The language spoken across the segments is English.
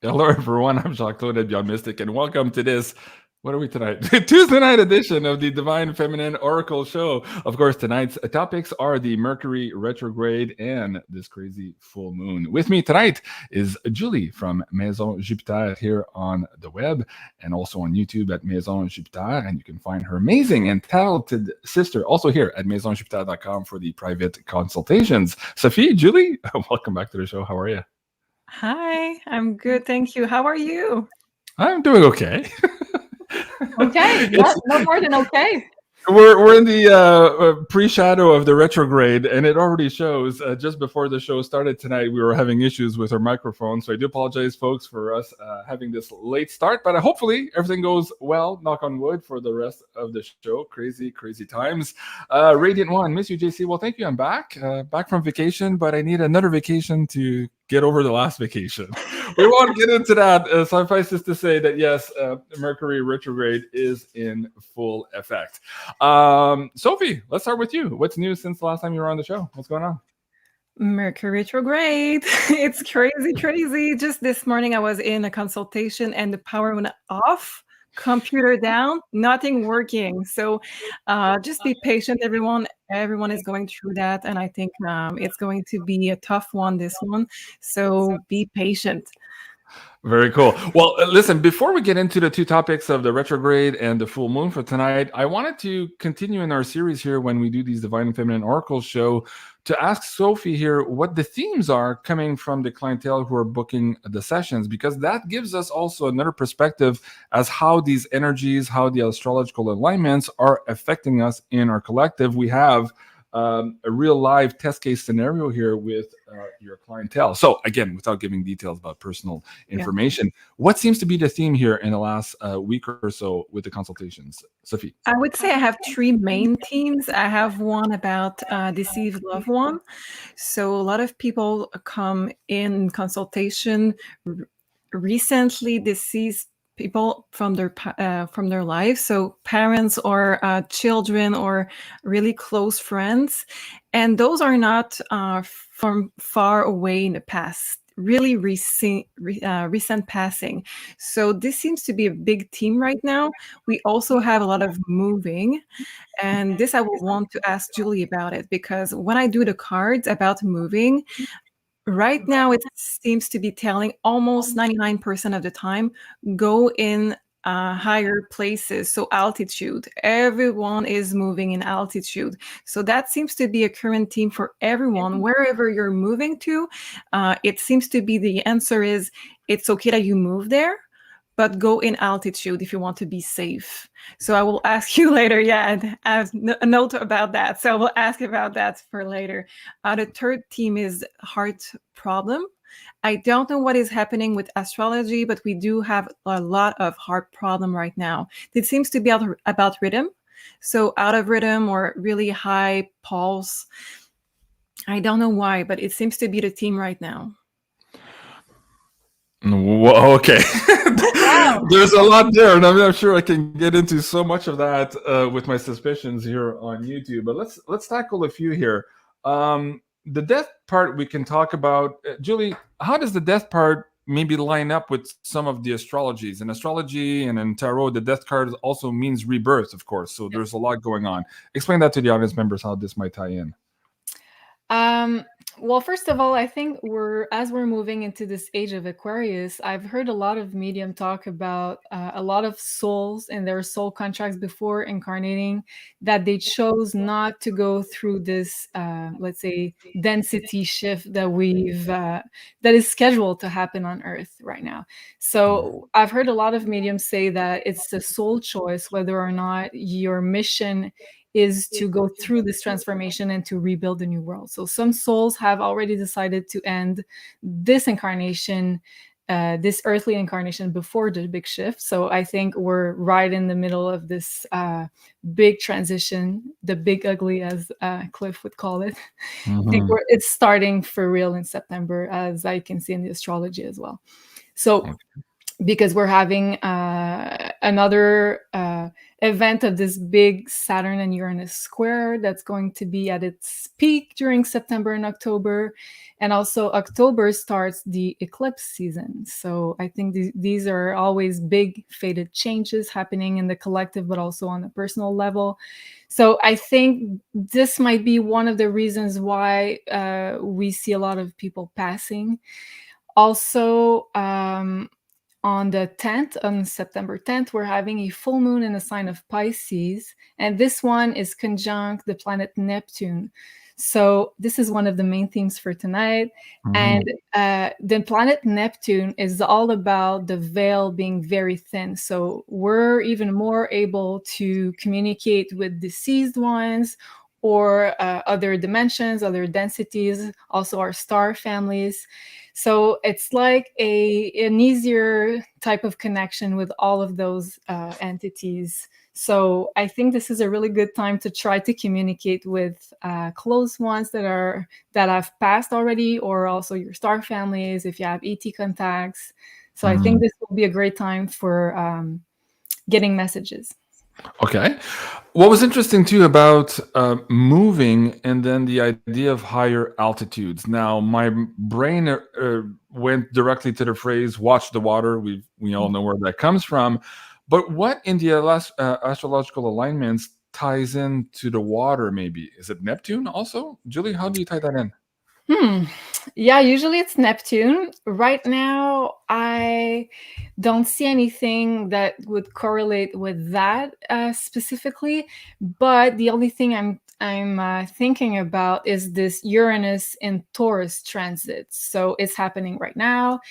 Hello, everyone. I'm Jean-Claude BeyondMystic, and welcome to this. What are we tonight? Tuesday night edition of the Divine Feminine Oracle Show. Of course, tonight's topics are the Mercury retrograde and this crazy full moon. With me tonight is Julie from MAISON Jupiter here on the web and also on YouTube at MAISON Jupiter. And you can find her amazing and talented sister also here at MaisonJupiter.com for the private consultations. Sophie, Julie, welcome back to the show. How are you? Hi, I'm good. Thank you. How are you? I'm doing okay. Okay, no more than okay. We're in the pre-shadow of the retrograde, and it already shows. Just before the show started tonight, we were having issues with our microphone, so I do apologize, folks, for us having this late start. But hopefully everything goes well, knock on wood, for the rest of the show. Crazy, crazy times. Radiant One, miss you, JC. Well, thank you. I'm back from vacation, but I need another vacation to get over the last vacation. We won't get into that. Suffice to say that yes, Mercury retrograde is in full effect. Sophie, let's start with you. What's new since the last time you were on the show? What's going on? Mercury retrograde. It's crazy. Just this morning I was in a consultation and the power went off, computer down, nothing working. So just be patient, everyone. Everyone is going through that, and I think it's going to be a tough one, this one. So be patient. Very cool. Well, listen, before we get into the two topics of the retrograde and the full moon for tonight, I wanted to continue in our series here when we do these Divine and Feminine Oracle show to ask Sophie here what the themes are coming from the clientele who are booking the sessions, because that gives us also another perspective as how these energies, how the astrological alignments are affecting us in our collective. We have a real live test case scenario here with your clientele. So again, without giving details about personal information, what seems to be the theme here in the last week or so with the consultations, Sophie? I would say I have three main themes. I have one about deceived loved one. So a lot of people come in consultation recently deceased people from their life, so parents or children or really close friends, and those are not from far away in the past, really recent passing. So this seems to be a big theme right now. We also have a lot of moving, and this I will want to ask Julie about it, because when I do the cards about moving, right now, it seems to be telling almost 99% of the time, go in higher places, so altitude. Everyone is moving in altitude. So that seems to be a current theme for everyone. Wherever you're moving to, it seems to be the answer is, it's okay that you move there, but go in altitude if you want to be safe. So I will ask you later. Yeah, I have a note about that. So I will ask about that for later. The third theme is heart problem. I don't know what is happening with astrology, but we do have a lot of heart problem right now. It seems to be about rhythm. So out of rhythm or really high pulse. I don't know why, but it seems to be the theme right now. Whoa, okay. There's a lot there, and I'm not sure I can get into so much of that with my suspicions here on YouTube. But let's tackle a few here. The death part we can talk about. Julie, how does the death part maybe line up with some of the astrologies? In astrology and in tarot, the death card also means rebirth, of course. So there's a lot going on. Explain that to the audience members how this might tie in. Well, first of all, I think as we're moving into this age of Aquarius, I've heard a lot of medium talk about a lot of souls and their soul contracts before incarnating, that they chose not to go through this, let's say, density shift that is scheduled to happen on Earth right now. So I've heard a lot of mediums say that it's a soul choice whether or not your mission is to go through this transformation and to rebuild a new world. So some souls have already decided to end this incarnation, this earthly incarnation, before the big shift. So I think we're right in the middle of this big transition, the big ugly, as Cliff would call it. I think it's starting for real in September, as I can see in the astrology as well. So because we're having another event of this big Saturn and Uranus square that's going to be at its peak during September and October. And also October starts the eclipse season. So I think these are always big fated changes happening in the collective, but also on a personal level. So I think this might be one of the reasons why we see a lot of people passing. Also, on the 10th, on September 10th, we're having a full moon in the sign of Pisces. And this one is conjunct the planet Neptune. So this is one of the main themes for tonight. And the planet Neptune is all about the veil being very thin. So we're even more able to communicate with deceased ones or other dimensions, other densities, also our star families. So it's like an easier type of connection with all of those entities. So I think this is a really good time to try to communicate with close ones that have passed already, or also your star families if you have ET contacts. So I think this will be a great time for getting messages. Okay. What was interesting too about moving and then the idea of higher altitudes. Now, my brain went directly to the phrase "watch the water." We all know where that comes from. But what in the astrological alignments ties into the water? Maybe is it Neptune also? Julie, how do you tie that in? Yeah, usually it's Neptune. Right now, I don't see anything that would correlate with that specifically. But the only thing I'm thinking about is this Uranus in Taurus transit. So it's happening right now.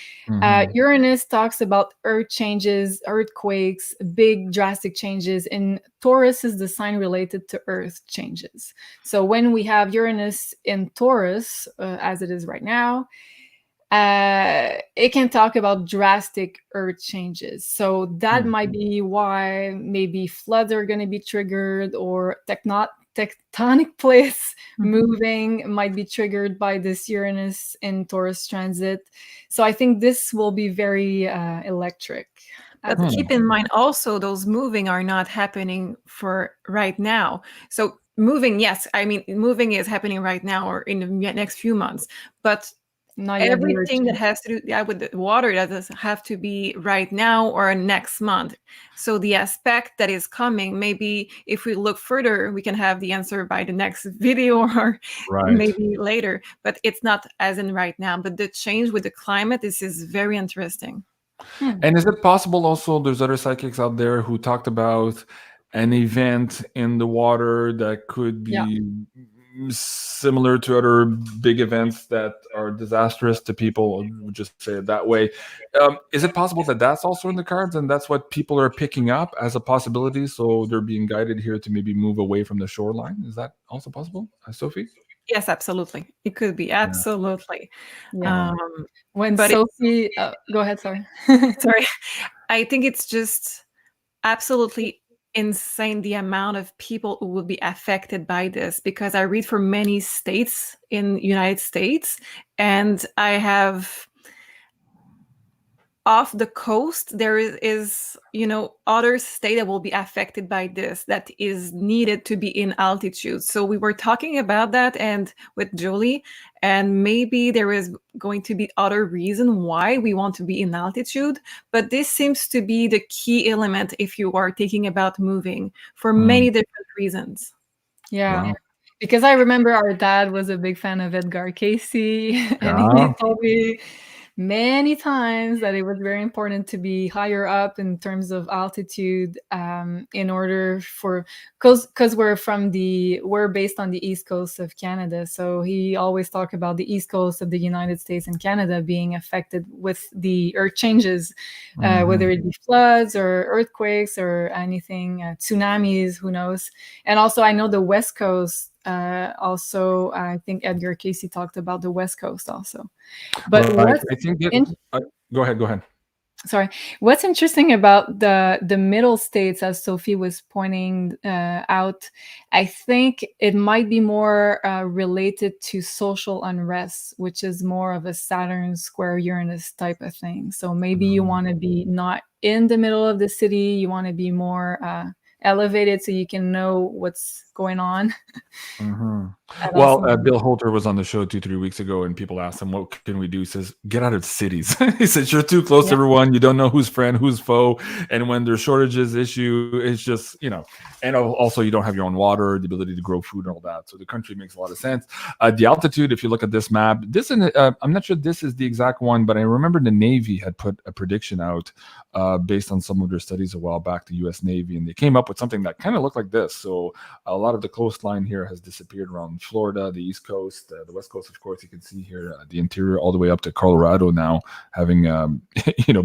Uranus talks about earth changes, earthquakes, big drastic changes. And Taurus is the sign related to earth changes. So when we have Uranus in Taurus, as it is right now, it can talk about drastic earth changes. So that might be why maybe floods are going to be triggered, or tectonic plates moving might be triggered by this Uranus in Taurus transit. So I think this will be very electric. But keep in mind also, those moving are not happening for right now. So moving, yes, I mean, moving is happening right now or in the next few months. But Not yet everything that has to do with the water, that doesn't have to be right now or next month. So the aspect that is coming, maybe if we look further, we can have the answer by the next video or maybe later. But it's not as in right now. But the change with the climate, this is very interesting. And is it possible also there's other psychics out there who talked about an event in the water that could be similar to other big events that are disastrous to people, we'll just say it that way. Is it possible that that's also in the cards and that's what people are picking up as a possibility, so they're being guided here to maybe move away from the shoreline? Is that also possible, Sophie? Yes, absolutely. It could be, absolutely. When Sophie, go ahead, sorry. Sorry. I think it's just absolutely insane the amount of people who will be affected by this, because I read for many states in the United States, and I have off the coast, there is other state that will be affected by this, that is needed to be in altitude. So we were talking about that and with Julie, and maybe there is going to be other reason why we want to be in altitude, but this seems to be the key element if you are thinking about moving for many different reasons. Yeah. Because I remember our dad was a big fan of Edgar Casey, and he told me many times that it was very important to be higher up in terms of altitude, in order for, because we're based on the east coast of Canada. So he always talked about the east coast of the United States and Canada being affected with the earth changes, whether it be floods or earthquakes or anything, tsunamis, who knows. And also I know the West Coast, also I think Edgar Casey talked about the West Coast also. But I think go ahead. sorry, what's interesting about the middle states, as Sophie was pointing out, I think it might be more related to social unrest, which is more of a Saturn square Uranus type of thing. So maybe you want to be not in the middle of the city, you want to be more elevated so you can know what's going on. Well, Bill Holter was on the show 2-3 weeks ago, and people asked him, what can we do? He says, get out of cities. He says, you're too close to everyone. You don't know who's friend, who's foe. And when there's shortages issue, it's just, and also you don't have your own water, the ability to grow food and all that. So the country makes a lot of sense. The altitude, if you look at this map, I'm not sure this is the exact one, but I remember the Navy had put a prediction out based on some of their studies a while back, the U.S. Navy, and they came up with something that kind of looked like this. So a lot of the coastline here has disappeared around Florida, the East Coast, the West Coast, of course, you can see here the interior all the way up to Colorado now, having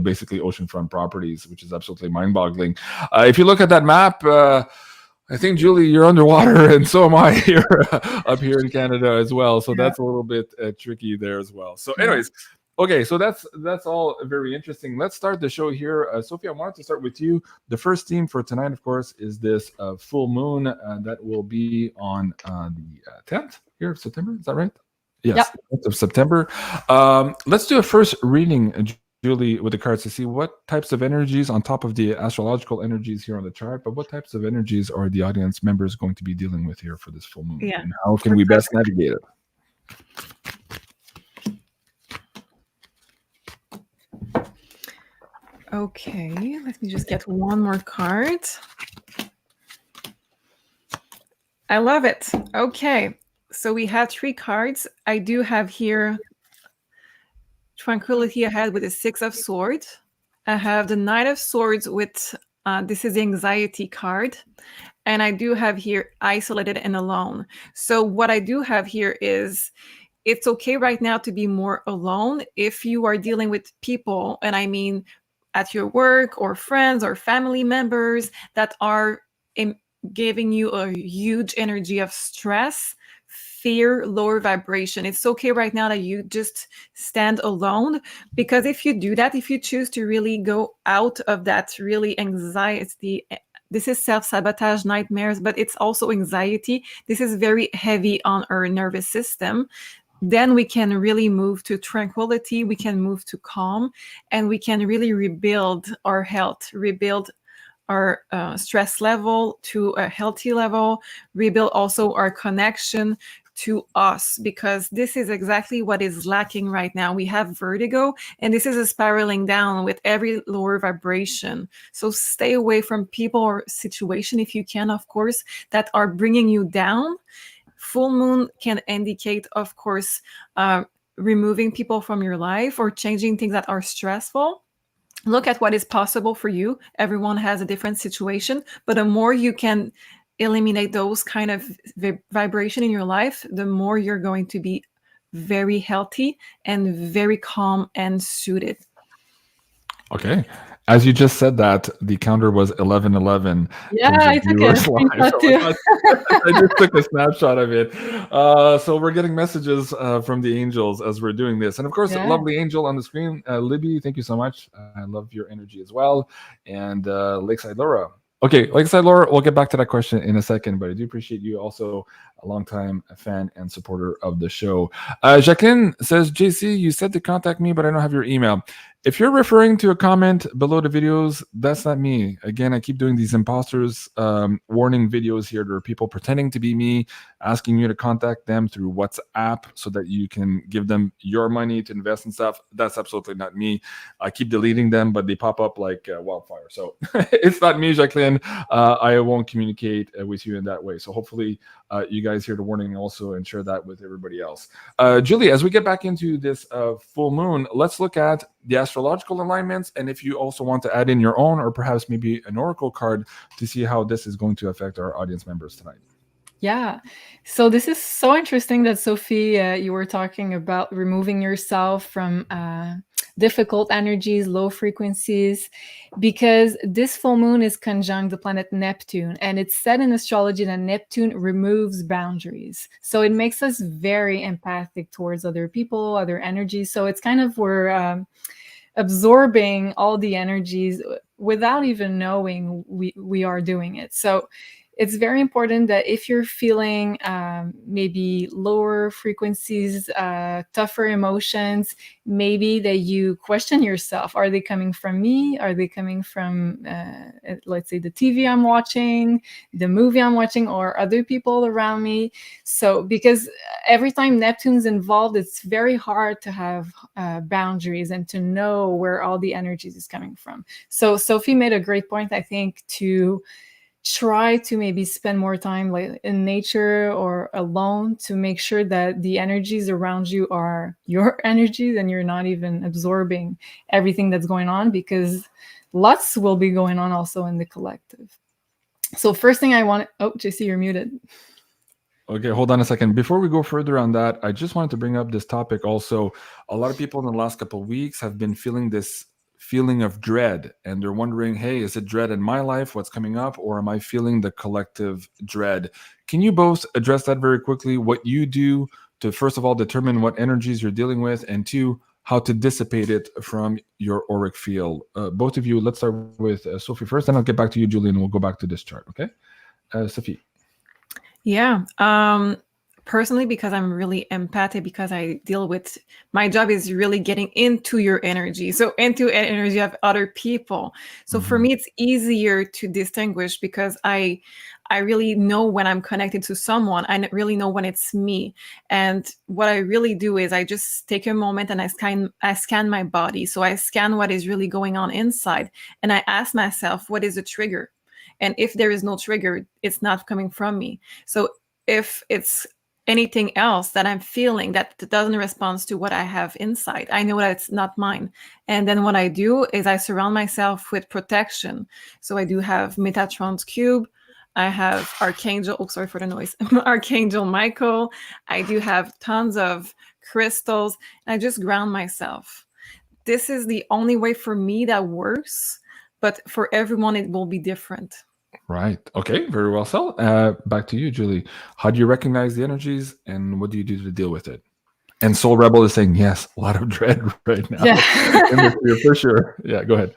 basically oceanfront properties, which is absolutely mind-boggling. If you look at that map, I think, Julie, you're underwater, and so am I here up here in Canada as well. So that's a little bit tricky there as well. So anyways, okay, so that's all very interesting. Let's start the show here. Sophie, I wanted to start with you. The first theme for tonight, of course, is this full moon that will be on the 10th here of September. Is that right? Yes, 10th of September. Let's do a first reading, Julie, with the cards to see what types of energies on top of the astrological energies here on the chart, but what types of energies are the audience members going to be dealing with here for this full moon? Yeah. And how can we best navigate it? Okay, let me just get one more card. I love it. Okay, so we have 3 cards. I do have here Tranquility ahead with the 6 of Swords. I have the Knight of Swords with, this is the Anxiety card. And I do have here Isolated and Alone. So what I do have here is, it's okay right now to be more alone if you are dealing with people, and I mean at your work or friends or family members that are giving you a huge energy of stress, fear, lower vibration. It's okay right now that you just stand alone, because if you do that, if you choose to really go out of that really anxiety, this is self-sabotage, nightmares, but it's also anxiety. This is very heavy on our nervous system. Then we can really move to tranquility, we can move to calm, and we can really rebuild our health, rebuild our stress level to a healthy level, rebuild also our connection to us, because this is exactly what is lacking right now. We have vertigo, and this is a spiraling down with every lower vibration. So stay away from people or situation, if you can, of course, that are bringing you down. Full moon can indicate, of course, removing people from your life or changing things that are stressful. Look at what is possible for you. Everyone has a different situation, but the more you can eliminate those kind of vibration in your life, the more you're going to be very healthy and very calm and suited. Okay. As you just said that, the counter was 11:11. Yeah, I took a screenshot too. I just took a snapshot of it. So we're getting messages from the angels as we're doing this. And of course, lovely angel on the screen, Libby, thank you so much. I love your energy as well. And Lakeside Laura. Okay, Lakeside Laura, we'll get back to that question in a second, but I do appreciate you also a longtime fan and supporter of the show. Jacqueline says, JC, you said to contact me, but I don't have your email. If you're referring to a comment below the videos, that's not me. Again, I keep doing these imposters warning videos here. There are people pretending to be me, asking you to contact them through WhatsApp so that you can give them your money to invest in stuff. That's absolutely not me. I keep deleting them, but they pop up like wildfire. So it's not me, Jacqueline. I won't communicate with you in that way. So hopefully you guys hear the warning also and share that with everybody else. Julie, as we get back into this full moon, let's look at the astrological alignments, and if you also want to add in your own or perhaps maybe an oracle card to see how this is going to affect our audience members tonight. Yeah, so this is so interesting that Sophie, you were talking about removing yourself from difficult energies, low frequencies, because this full moon is conjunct the planet Neptune, and it's said in astrology that Neptune removes boundaries. So it makes us very empathic towards other people, other energies. So it's kind of where absorbing all the energies without even knowing we are doing it. So it's very important that if you're feeling maybe lower frequencies, tougher emotions, maybe that you question yourself. Are they coming from me? Are they coming from, let's say, the TV I'm watching, the movie I'm watching, or other people around me? So because every time Neptune's involved, it's very hard to have boundaries and to know where all the energies is coming from. So Sophie made a great point, I think, to try to maybe spend more time like in nature or alone to make sure that the energies around you are your energies and you're not even absorbing everything that's going on, because lots will be going on also in the collective. So first thing I want, oh, JC, you're muted. Okay, hold on a second. Before we go further on that, I just wanted to bring up this topic also. A lot of people in the last couple of weeks have been feeling this feeling of dread, and they're wondering, hey, is it dread in my life, what's coming up, or am I feeling the collective dread? Can you both address that very quickly, what you do to, first of all, determine what energies you're dealing with, and two, how to dissipate it from your auric field? Both of you, let's start with Sophie first, then I'll get back to you, Julie, and we'll go back to this chart, okay? Sophie. Yeah. Personally, because I'm really empathic, because I deal with, my job is really getting into your energy. So into energy of other people. So for me, it's easier to distinguish because I really know when I'm connected to someone. I really know when it's me. And what I really do is I just take a moment and I scan my body. So I scan what is really going on inside. And I ask myself, what is the trigger? And if there is no trigger, it's not coming from me. So if it's anything else that I'm feeling that doesn't respond to what I have inside, I know that it's not mine. And then what I do is I surround myself with protection. So I do have Metatron's cube. I have Archangel, oh, sorry for the noise, Archangel Michael. I do have tons of crystals. And I just ground myself. This is the only way for me that works, but for everyone, it will be different. Right. Okay. Very well. So back to you, Julie. How do you recognize the energies and what do you do to deal with it? And Soul Rebel is saying, yes, a lot of dread right now. Yeah. For sure. Yeah, go ahead.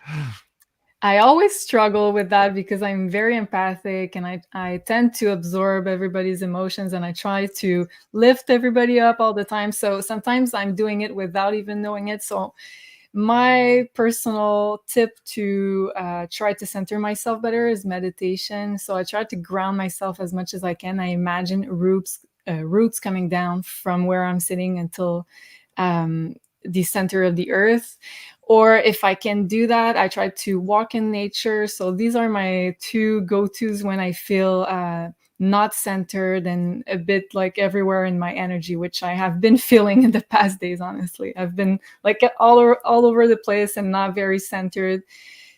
I always struggle with that because I'm very empathic and I tend to absorb everybody's emotions and I try to lift everybody up all the time. So sometimes I'm doing it without even knowing it. So my personal tip to try to center myself better is meditation. So I try to ground myself as much as I can. I imagine roots coming down from where I'm sitting until the center of the earth. Or if I can do that, I try to walk in nature. So these are my two go-tos when I feel not centered and a bit like everywhere in my energy, which I have been feeling in the past days, honestly. I've been like all over the place and not very centered.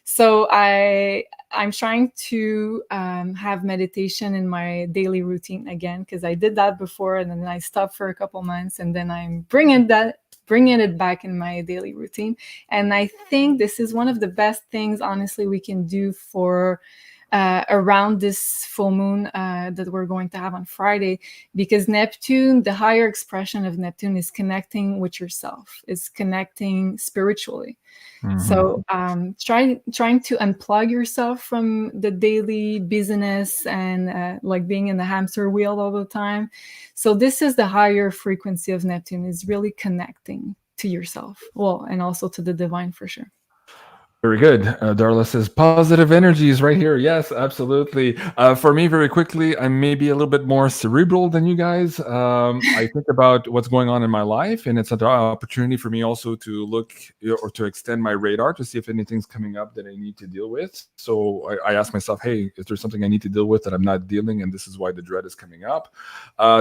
So I'm trying to have meditation in my daily routine again, because I did that before and then I stopped for a couple months and then I'm bringing it back in my daily routine. And I think this is one of the best things, honestly, we can do for around this full moon that we're going to have on Friday, because Neptune, the higher expression of Neptune is connecting with yourself, is connecting spiritually. So trying to unplug yourself from the daily busyness and like being in the hamster wheel all the time. So this is the higher frequency of Neptune, is really connecting to yourself. Well, and also to the divine for sure. Very good. Darla says positive energies right here. Yes, absolutely. For me, very quickly, I may be a little bit more cerebral than you guys. I think about what's going on in my life, and it's an opportunity for me also to look or to extend my radar to see if anything's coming up that I need to deal with. So I ask myself, hey, is there something I need to deal with that I'm not dealing? And this is why the dread is coming up.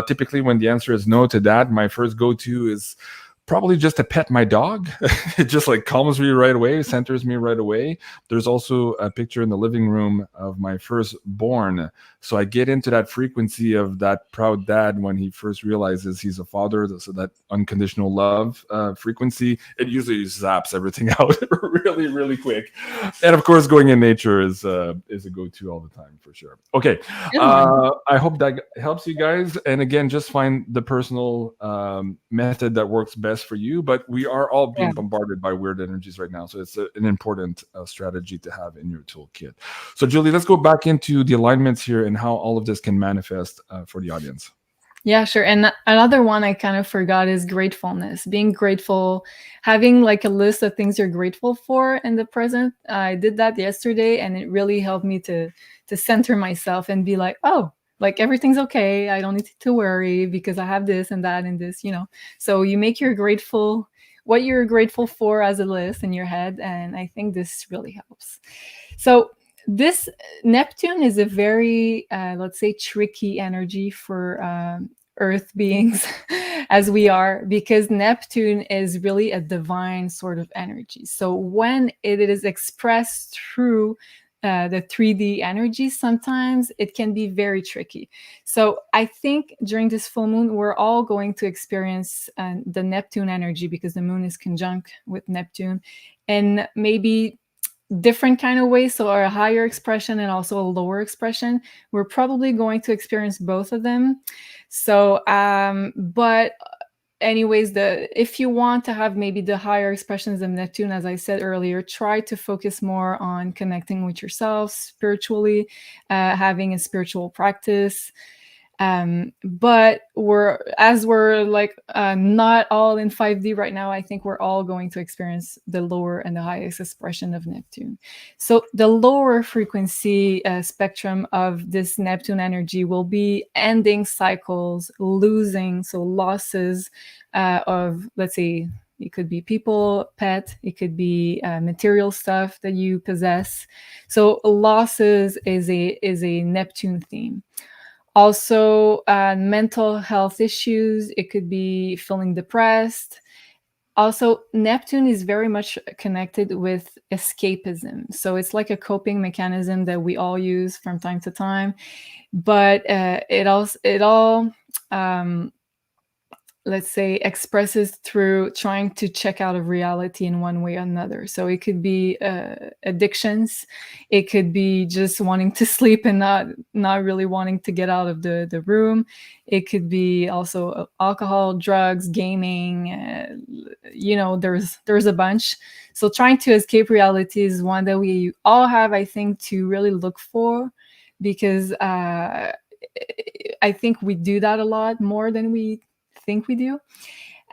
Typically, when the answer is no to that, my first go-to is probably just to pet my dog. It just like calms me right away, centers me right away. There's also a picture in the living room of my firstborn. So I get into that frequency of that proud dad when he first realizes he's a father. So that unconditional love frequency, it usually zaps everything out really, really quick. And of course, going in nature is a go-to all the time for sure. Okay. I hope that helps you guys. And again, just find the personal method that works best best for you. But we are all being bombarded by weird energies right now, so it's an important strategy to have in your toolkit. So Julie, let's go back into the alignments here and how all of this can manifest for the audience. Yeah, sure. And another one I kind of forgot is gratefulness. Being grateful, having like a list of things you're grateful for in the present. I did that yesterday, and it really helped me to center myself and be like, oh, like everything's okay. I don't need to worry because I have this and that and this, you know. So you make what you're grateful for as a list in your head, and I think this really helps. So this Neptune is a very, let's say, tricky energy for Earth beings as we are, because Neptune is really a divine sort of energy. So when it is expressed through the 3D energy, sometimes it can be very tricky. So I think during this full moon, we're all going to experience the Neptune energy, because the moon is conjunct with Neptune, and maybe different kind of ways. So a higher expression and also a lower expression. We're probably going to experience both of them. So, but anyways, if you want to have maybe the higher expressions of Neptune, as I said earlier, try to focus more on connecting with yourself spiritually, having a spiritual practice. But we're like not all in 5D right now. I think we're all going to experience the lower and the highest expression of Neptune. So the lower frequency spectrum of this Neptune energy will be ending cycles, losing, so losses of, let's say, it could be people, pet, it could be material stuff that you possess. So losses is a Neptune theme. Also, mental health issues. It could be feeling depressed. Also, Neptune is very much connected with escapism. So it's like a coping mechanism that we all use from time to time. But it all let's say, expresses through trying to check out of reality in one way or another. So it could be addictions. It could be just wanting to sleep and not really wanting to get out of the room. It could be also alcohol, drugs, gaming. There's a bunch. So trying to escape reality is one that we all have, I think, to really look for, because I think we do that a lot more than we think we do.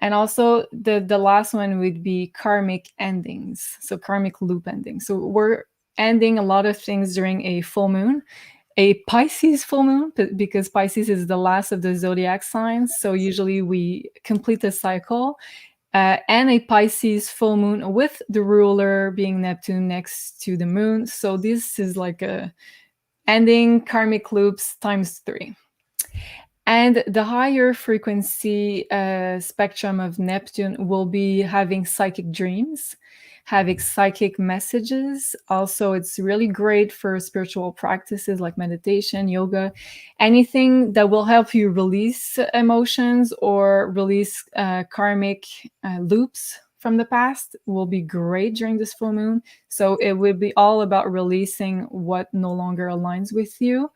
And also the last one would be karmic endings, so karmic loop endings. So we're ending a lot of things during a full moon, a Pisces full moon, because Pisces is the last of the zodiac signs. So usually we complete a cycle, and a Pisces full moon with the ruler being Neptune next to the moon. So this is like a ending karmic loops times 3. And the higher frequency spectrum of Neptune will be having psychic dreams, having psychic messages. Also, it's really great for spiritual practices like meditation, yoga, anything that will help you release emotions or release karmic loops from the past will be great during this full moon. So it will be all about releasing what no longer aligns with you.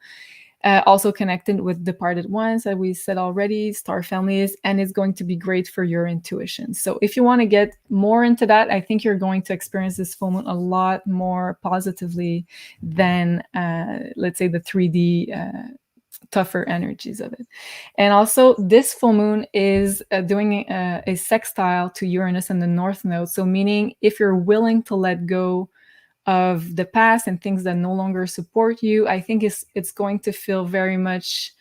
Also connected with departed ones that we said already, star families, and it's going to be great for your intuition. So if you want to get more into that, I think you're going to experience this full moon a lot more positively than, let's say, the 3D tougher energies of it. And also this full moon is doing a sextile to Uranus and the North Node. So meaning if you're willing to let go of the past and things that no longer support you, I think it's going to feel very much,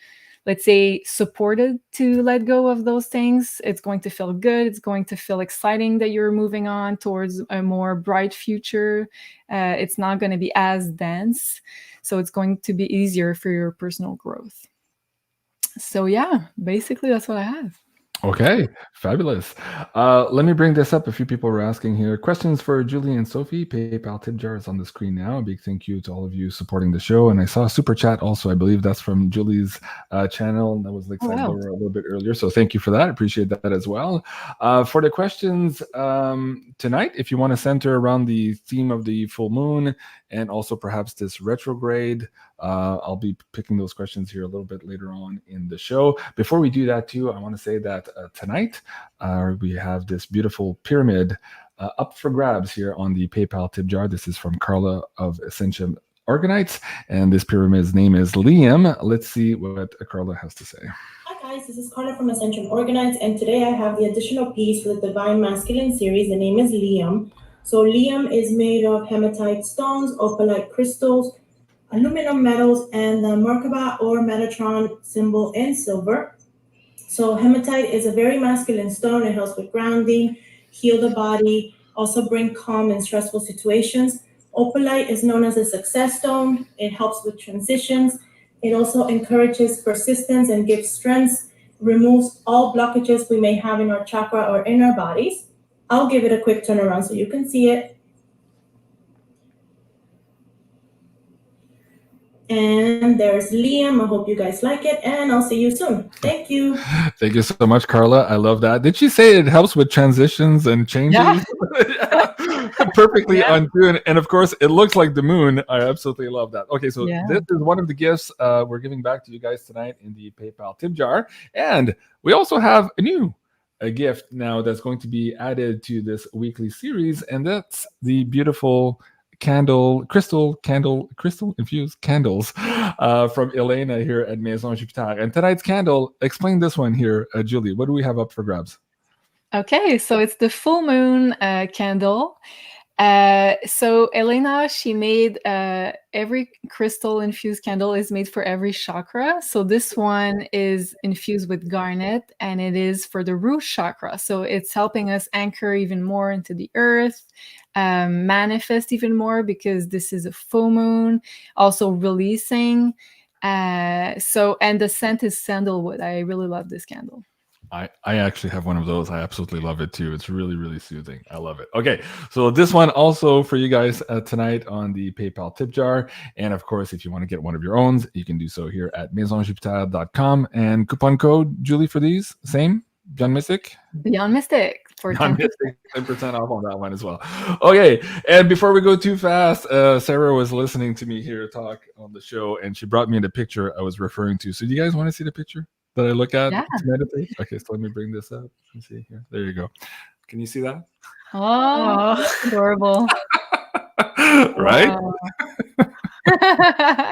let's say, supported to let go of those things. It's going to feel good. It's going to feel exciting that you're moving on towards a more bright future. It's not going to be as dense. So it's going to be easier for your personal growth. So yeah, basically that's what I have. Okay, fabulous. Let me bring this up. A few people were asking here. Questions for Julie and Sophie. PayPal tip jar is on the screen now. A big thank you to all of you supporting the show. And I saw a super chat also. I believe that's from Julie's channel. That was like a little bit earlier. So thank you for that. I appreciate that as well. For the questions tonight, if you want to center around the theme of the full moon and also perhaps this retrograde, I'll be picking those questions here a little bit later on in the show. Before we do that too, I want to say that tonight we have this beautiful pyramid up for grabs here on the PayPal tip jar. This is from Carla of Ascension Organites, and this pyramid's name is Liam. Let's see what Carla has to say. Hi guys, this is Carla from Ascension Organites, and today I have the additional piece for the Divine Masculine series. The name is Liam. So Liam is made of hematite stones, opalite crystals, aluminum metals, and the Merkaba or Metatron symbol in silver. So hematite is a very masculine stone. It helps with grounding, heal the body, also bring calm in stressful situations. Opalite is known as a success stone. It helps with transitions. It also encourages persistence and gives strength, removes all blockages we may have in our chakra or in our bodies. I'll give it a quick turnaround so you can see it. And there's Liam. I hope you guys like it, and I'll see you soon. Thank you. Thank you so much, Carla. I love that. Did she say it helps with transitions and changes? Yeah. Perfectly on tune. And of course, it looks like the moon. I absolutely love that. Okay, so this is one of the gifts we're giving back to you guys tonight in the PayPal tip jar. And we also have a gift now that's going to be added to this weekly series, and that's the beautiful crystal infused candles from Elena here at Maison Jupiter. And tonight's candle, explain this one here, Julie. What do we have up for grabs? Okay, so it's the full moon candle. So Elena, she made every crystal infused candle is made for every chakra. So this one is infused with garnet, and it is for the root chakra. So it's helping us anchor even more into the earth, manifest even more, because this is a full moon. Also releasing. And the scent is sandalwood. I really love this candle. I actually have one of those. I absolutely love it too. It's really, really soothing. I love it. Okay, so this one also for you guys tonight on the PayPal tip jar. And of course, if you want to get one of your own, you can do so here at maisonjupiter.com. And coupon code, Julie, for these, same? BeyondMystic? BeyondMystic for 10%. 10% off on that one as well. Okay, and before we go too fast, Sarah was listening to me here talk on the show, and she brought me the picture I was referring to. So do you guys want to see the picture that I look at to meditate? Okay, so let me bring this up. Let me see here. There you go. Can you see that? Oh, that's adorable. Right?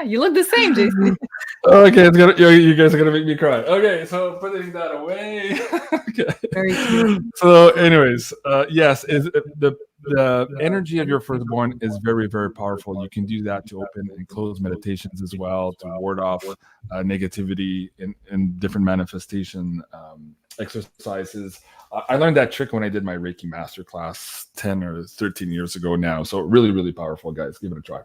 You look the same, JC. Okay, you guys are gonna make me cry. Okay, so putting that away. Okay. Very cute. So, anyways, yes, the energy of your firstborn is very, very powerful. You can do that to open and close meditations as well, to ward off negativity in different manifestation exercises. I learned that trick when I did my Reiki masterclass 10 or 13 years ago now. So really, really powerful, guys. Give it a try.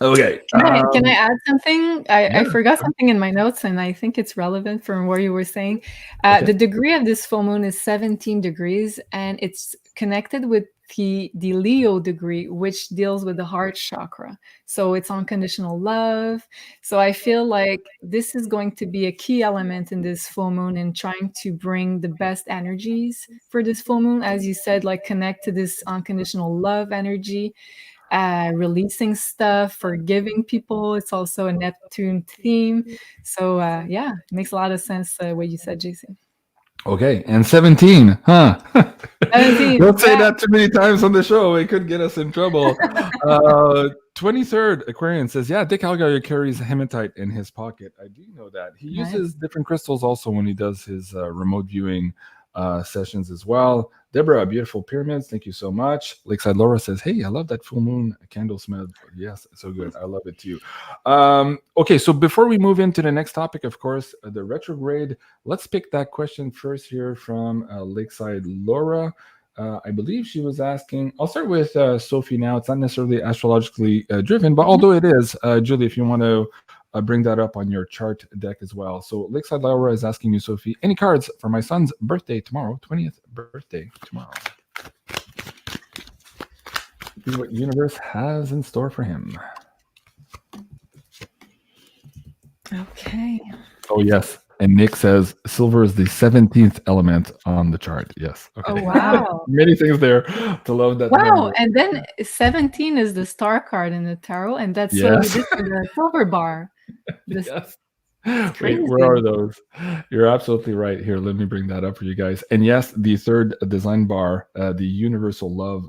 Okay. Can I add something? I forgot something in my notes, and I think it's relevant from what you were saying. The degree of this full moon is 17 degrees, and it's connected with the Leo degree, which deals with the heart chakra. So it's unconditional love. So I feel like this is going to be a key element in this full moon in trying to bring the best energies for this full moon. As you said, like connect to this unconditional love energy. Releasing stuff, forgiving people. It's also a Neptune theme. So it makes a lot of sense what you said, JC. Okay, and 17, huh? 17, Don't say that too many times on the show. It could get us in trouble. 23rd Aquarian says, yeah, Dick Algar carries hematite in his pocket. I do know that. He uses different crystals also when he does his remote viewing sessions as well. Deborah, beautiful pyramids. Thank you so much. Lakeside Laura says, hey, I love that full moon candle smell. Yes, it's so good. I love it too. Okay, so before we move into the next topic, of course, the retrograde, let's pick that question first here from Lakeside Laura. I believe she was asking, I'll start with Sophie now. It's not necessarily astrologically driven, but although it is, Julie, if you want to bring that up on your chart deck as well. So Lakeside Laura is asking you, Sophie, any cards for my son's birthday tomorrow, 20th birthday tomorrow? See what universe has in store for him. Okay. Oh, yes. And Nick says silver is the 17th element on the chart. Yes. Okay. Oh, wow. Many things there to love that Wow. number. And then 17 is the star card in the tarot. And that's so Yes. this is the silver bar. This Yes. is Wait, crazy. where are those? You're absolutely right. Here, let me bring that up for you guys. And yes, the third design bar, the Universal Love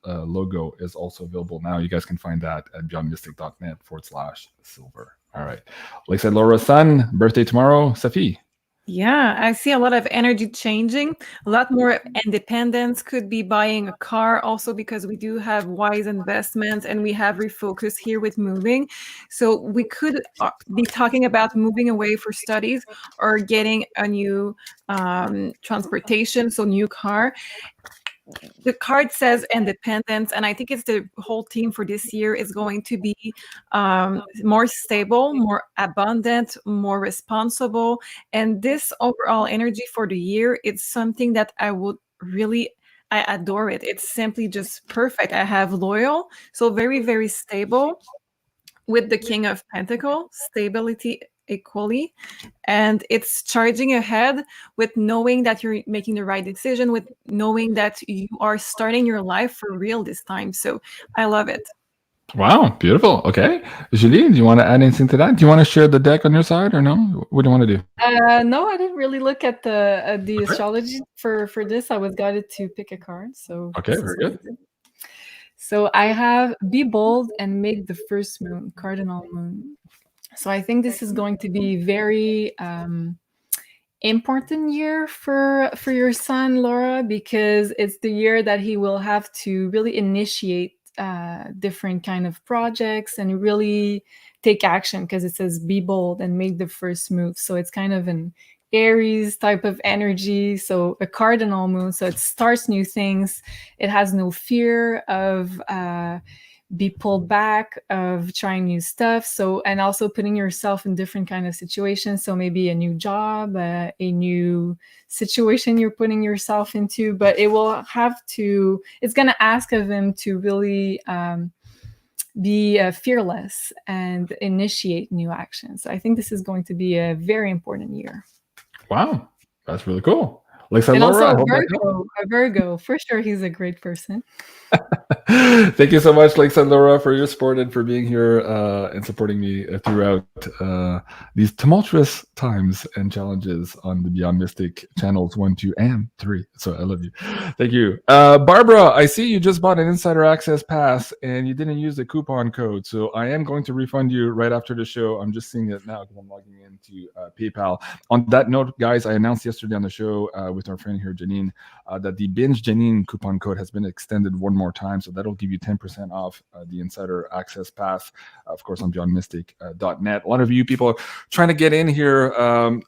logo is also available now. You guys can find that at beyondmystic.net/silver. All right. Lakeside Laura's son, birthday tomorrow, Sophie. Yeah, I see a lot of energy changing, a lot more independence, could be buying a car also because we do have wise investments and we have refocus here with moving. So we could be talking about moving away for studies or getting a new transportation, so new car. The card says independence, and I think it's the whole theme for this year is going to be more stable, more abundant, more responsible. And this overall energy for the year, it's something that I adore it. It's simply just perfect. I have loyal, so very, very stable with the King of Pentacles, stability equally, and it's charging ahead with knowing that you're making the right decision, with knowing that you are starting your life for real this time. So I love it. Wow, beautiful. Okay. Julie, do you want to add anything to that? Do you want to share the deck on your side or no? What do you want to do? No, I didn't really look at the astrology for this. I was guided to pick a card. So Okay, very good. So I have Be Bold and Make the First Moon, Cardinal Moon. So I think this is going to be very important year for your son, Laura, because it's the year that he will have to really initiate different kind of projects and really take action, because it says be bold and make the first move. So it's kind of an Aries type of energy, so a cardinal moon, so it starts new things. It has no fear of be pulled back, of trying new stuff. So, and also putting yourself in different kind of situations. So maybe a new job, a new situation you're putting yourself into, but it will have to, it's going to ask of him to really be fearless and initiate new actions. So I think this is going to be a very important year. Wow, that's really cool. Lisa, and Laura, also a Virgo, for sure, he's a great person. Thank you so much, Lisa and Laura, for your support and for being here and supporting me throughout these tumultuous times and challenges on the Beyond Mystic channels 1, 2, and 3. So I love you. Thank you. Barbara, I see you just bought an Insider Access Pass and you didn't use the coupon code. So I am going to refund you right after the show. I'm just seeing it now because I'm logging into PayPal. On that note, guys, I announced yesterday on the show with our friend here, Janine, that the Binge Janine coupon code has been extended one more time. So that'll give you 10% off the Insider Access Pass, of course, on BeyondMystic.net. A lot of you people are trying to get in here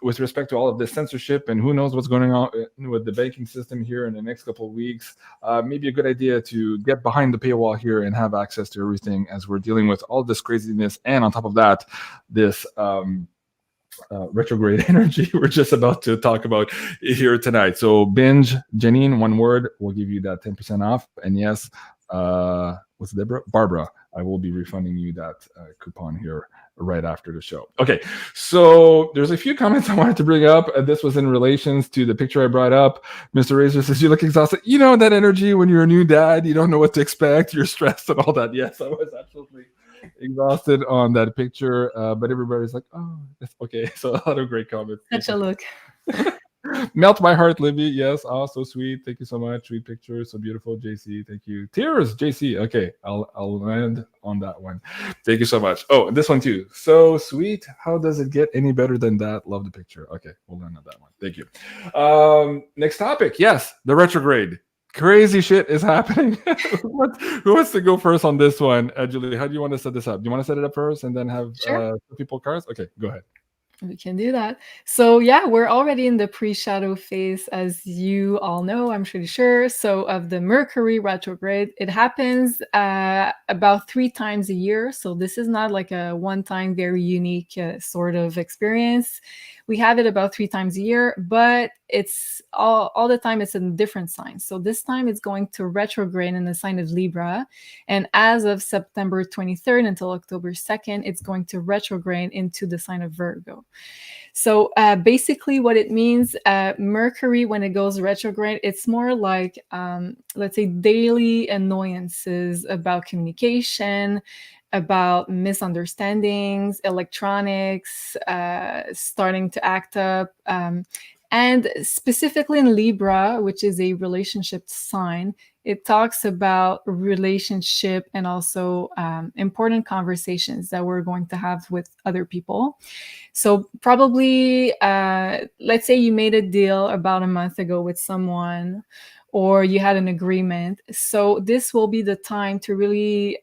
with respect to all of this censorship and who knows what's going on with the banking system here in the next couple of weeks. Maybe a good idea to get behind the paywall here and have access to everything as we're dealing with all this craziness. And on top of that, this retrograde energy we're just about to talk about here tonight. So Binge Janine, one word, will give you that 10% off. And yes, what's Deborah? Barbara, I will be refunding you that coupon here right after the show. Okay, so there's a few comments I wanted to bring up. This was in relations to the picture I brought up. Mr. Razor says, you look exhausted. You know that energy when you're a new dad, you don't know what to expect, you're stressed and all that. Yes, I was absolutely exhausted on that picture, but everybody's like, oh, that's okay. So a lot of great comments. Such a look. Melt my heart, Libby. Yes, oh, so sweet. Thank you so much. Sweet picture, so beautiful. JC, thank you. Tears, JC. Okay, I'll land on that one. Thank you so much. Oh, and this one too. So sweet. How does it get any better than that? Love the picture. Okay, we'll land on that one. Thank you. Next topic. Yes, the retrograde. Crazy shit is happening. Who wants to go first on this one? Julie, how do you want to set this up? Do you want to set it up first and then have people cards? Okay, go ahead. We can do that. So yeah, we're already in the pre-shadow phase, as you all know, I'm pretty sure. So of the Mercury retrograde, it happens about 3 times a year. So this is not like a one-time, very unique sort of experience. We have it about 3 times a year, but it's all the time it's in different signs. So this time it's going to retrograde in the sign of Libra, and as of September 23rd until October 2nd, it's going to retrograde into the sign of Virgo. So basically what it means, Mercury, when it goes retrograde, it's more like, let's say, daily annoyances about communication, about misunderstandings, electronics, starting to act up. And specifically in Libra, which is a relationship sign, it talks about relationship and also important conversations that we're going to have with other people. So probably, let's say you made a deal about a month ago with someone, or you had an agreement. So this will be the time to really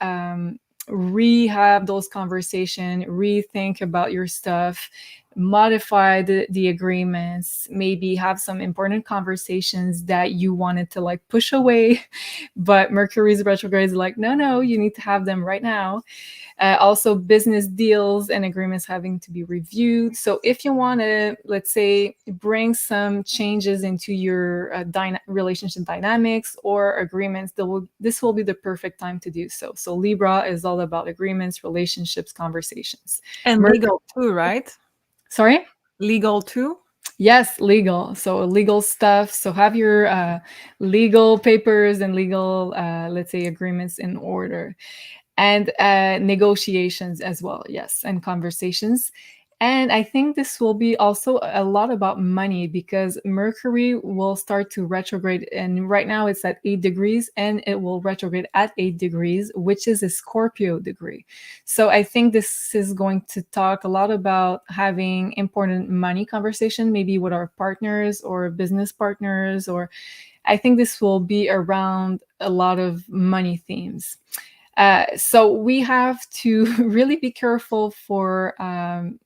rehab those conversations, rethink about your stuff, modify the agreements, maybe have some important conversations that you wanted to like push away, but Mercury's retrograde is like, no, you need to have them right now. Also business deals and agreements having to be reviewed. So if you want to, let's say, bring some changes into your relationship dynamics or agreements, this will be the perfect time to do so. So Libra is all about agreements, relationships, conversations. And legal too, right? Sorry? Legal too? Yes, legal. So legal stuff. So have your legal papers and legal, let's say, agreements in order. And negotiations as well, yes, and conversations. And I think this will be also a lot about money, because Mercury will start to retrograde, and right now it's at 8 degrees, and it will retrograde at 8 degrees, which is a Scorpio degree. So I think this is going to talk a lot about having important money conversation, maybe with our partners or business partners, or I think this will be around a lot of money themes. So we have to really be careful for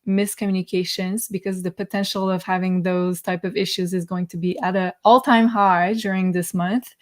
miscommunications, because the potential of having those type of issues is going to be at an all-time high during this month.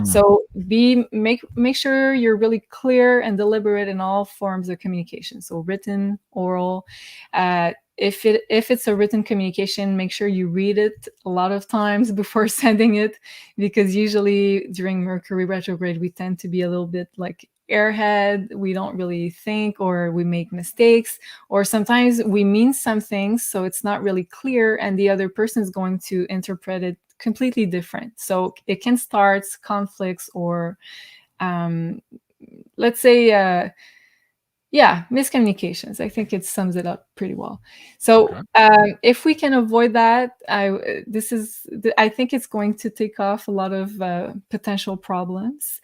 So make sure you're really clear and deliberate in all forms of communication. So written, oral. If it's a written communication, make sure you read it a lot of times before sending it, because usually during Mercury retrograde, we tend to be a little bit like airhead. We don't really think, or we make mistakes, or sometimes we mean something, so it's not really clear, and the other person is going to interpret it completely different. So it can start conflicts or let's say miscommunications. I think it sums it up pretty well. So if we can avoid that, I think it's going to take off a lot of potential problems.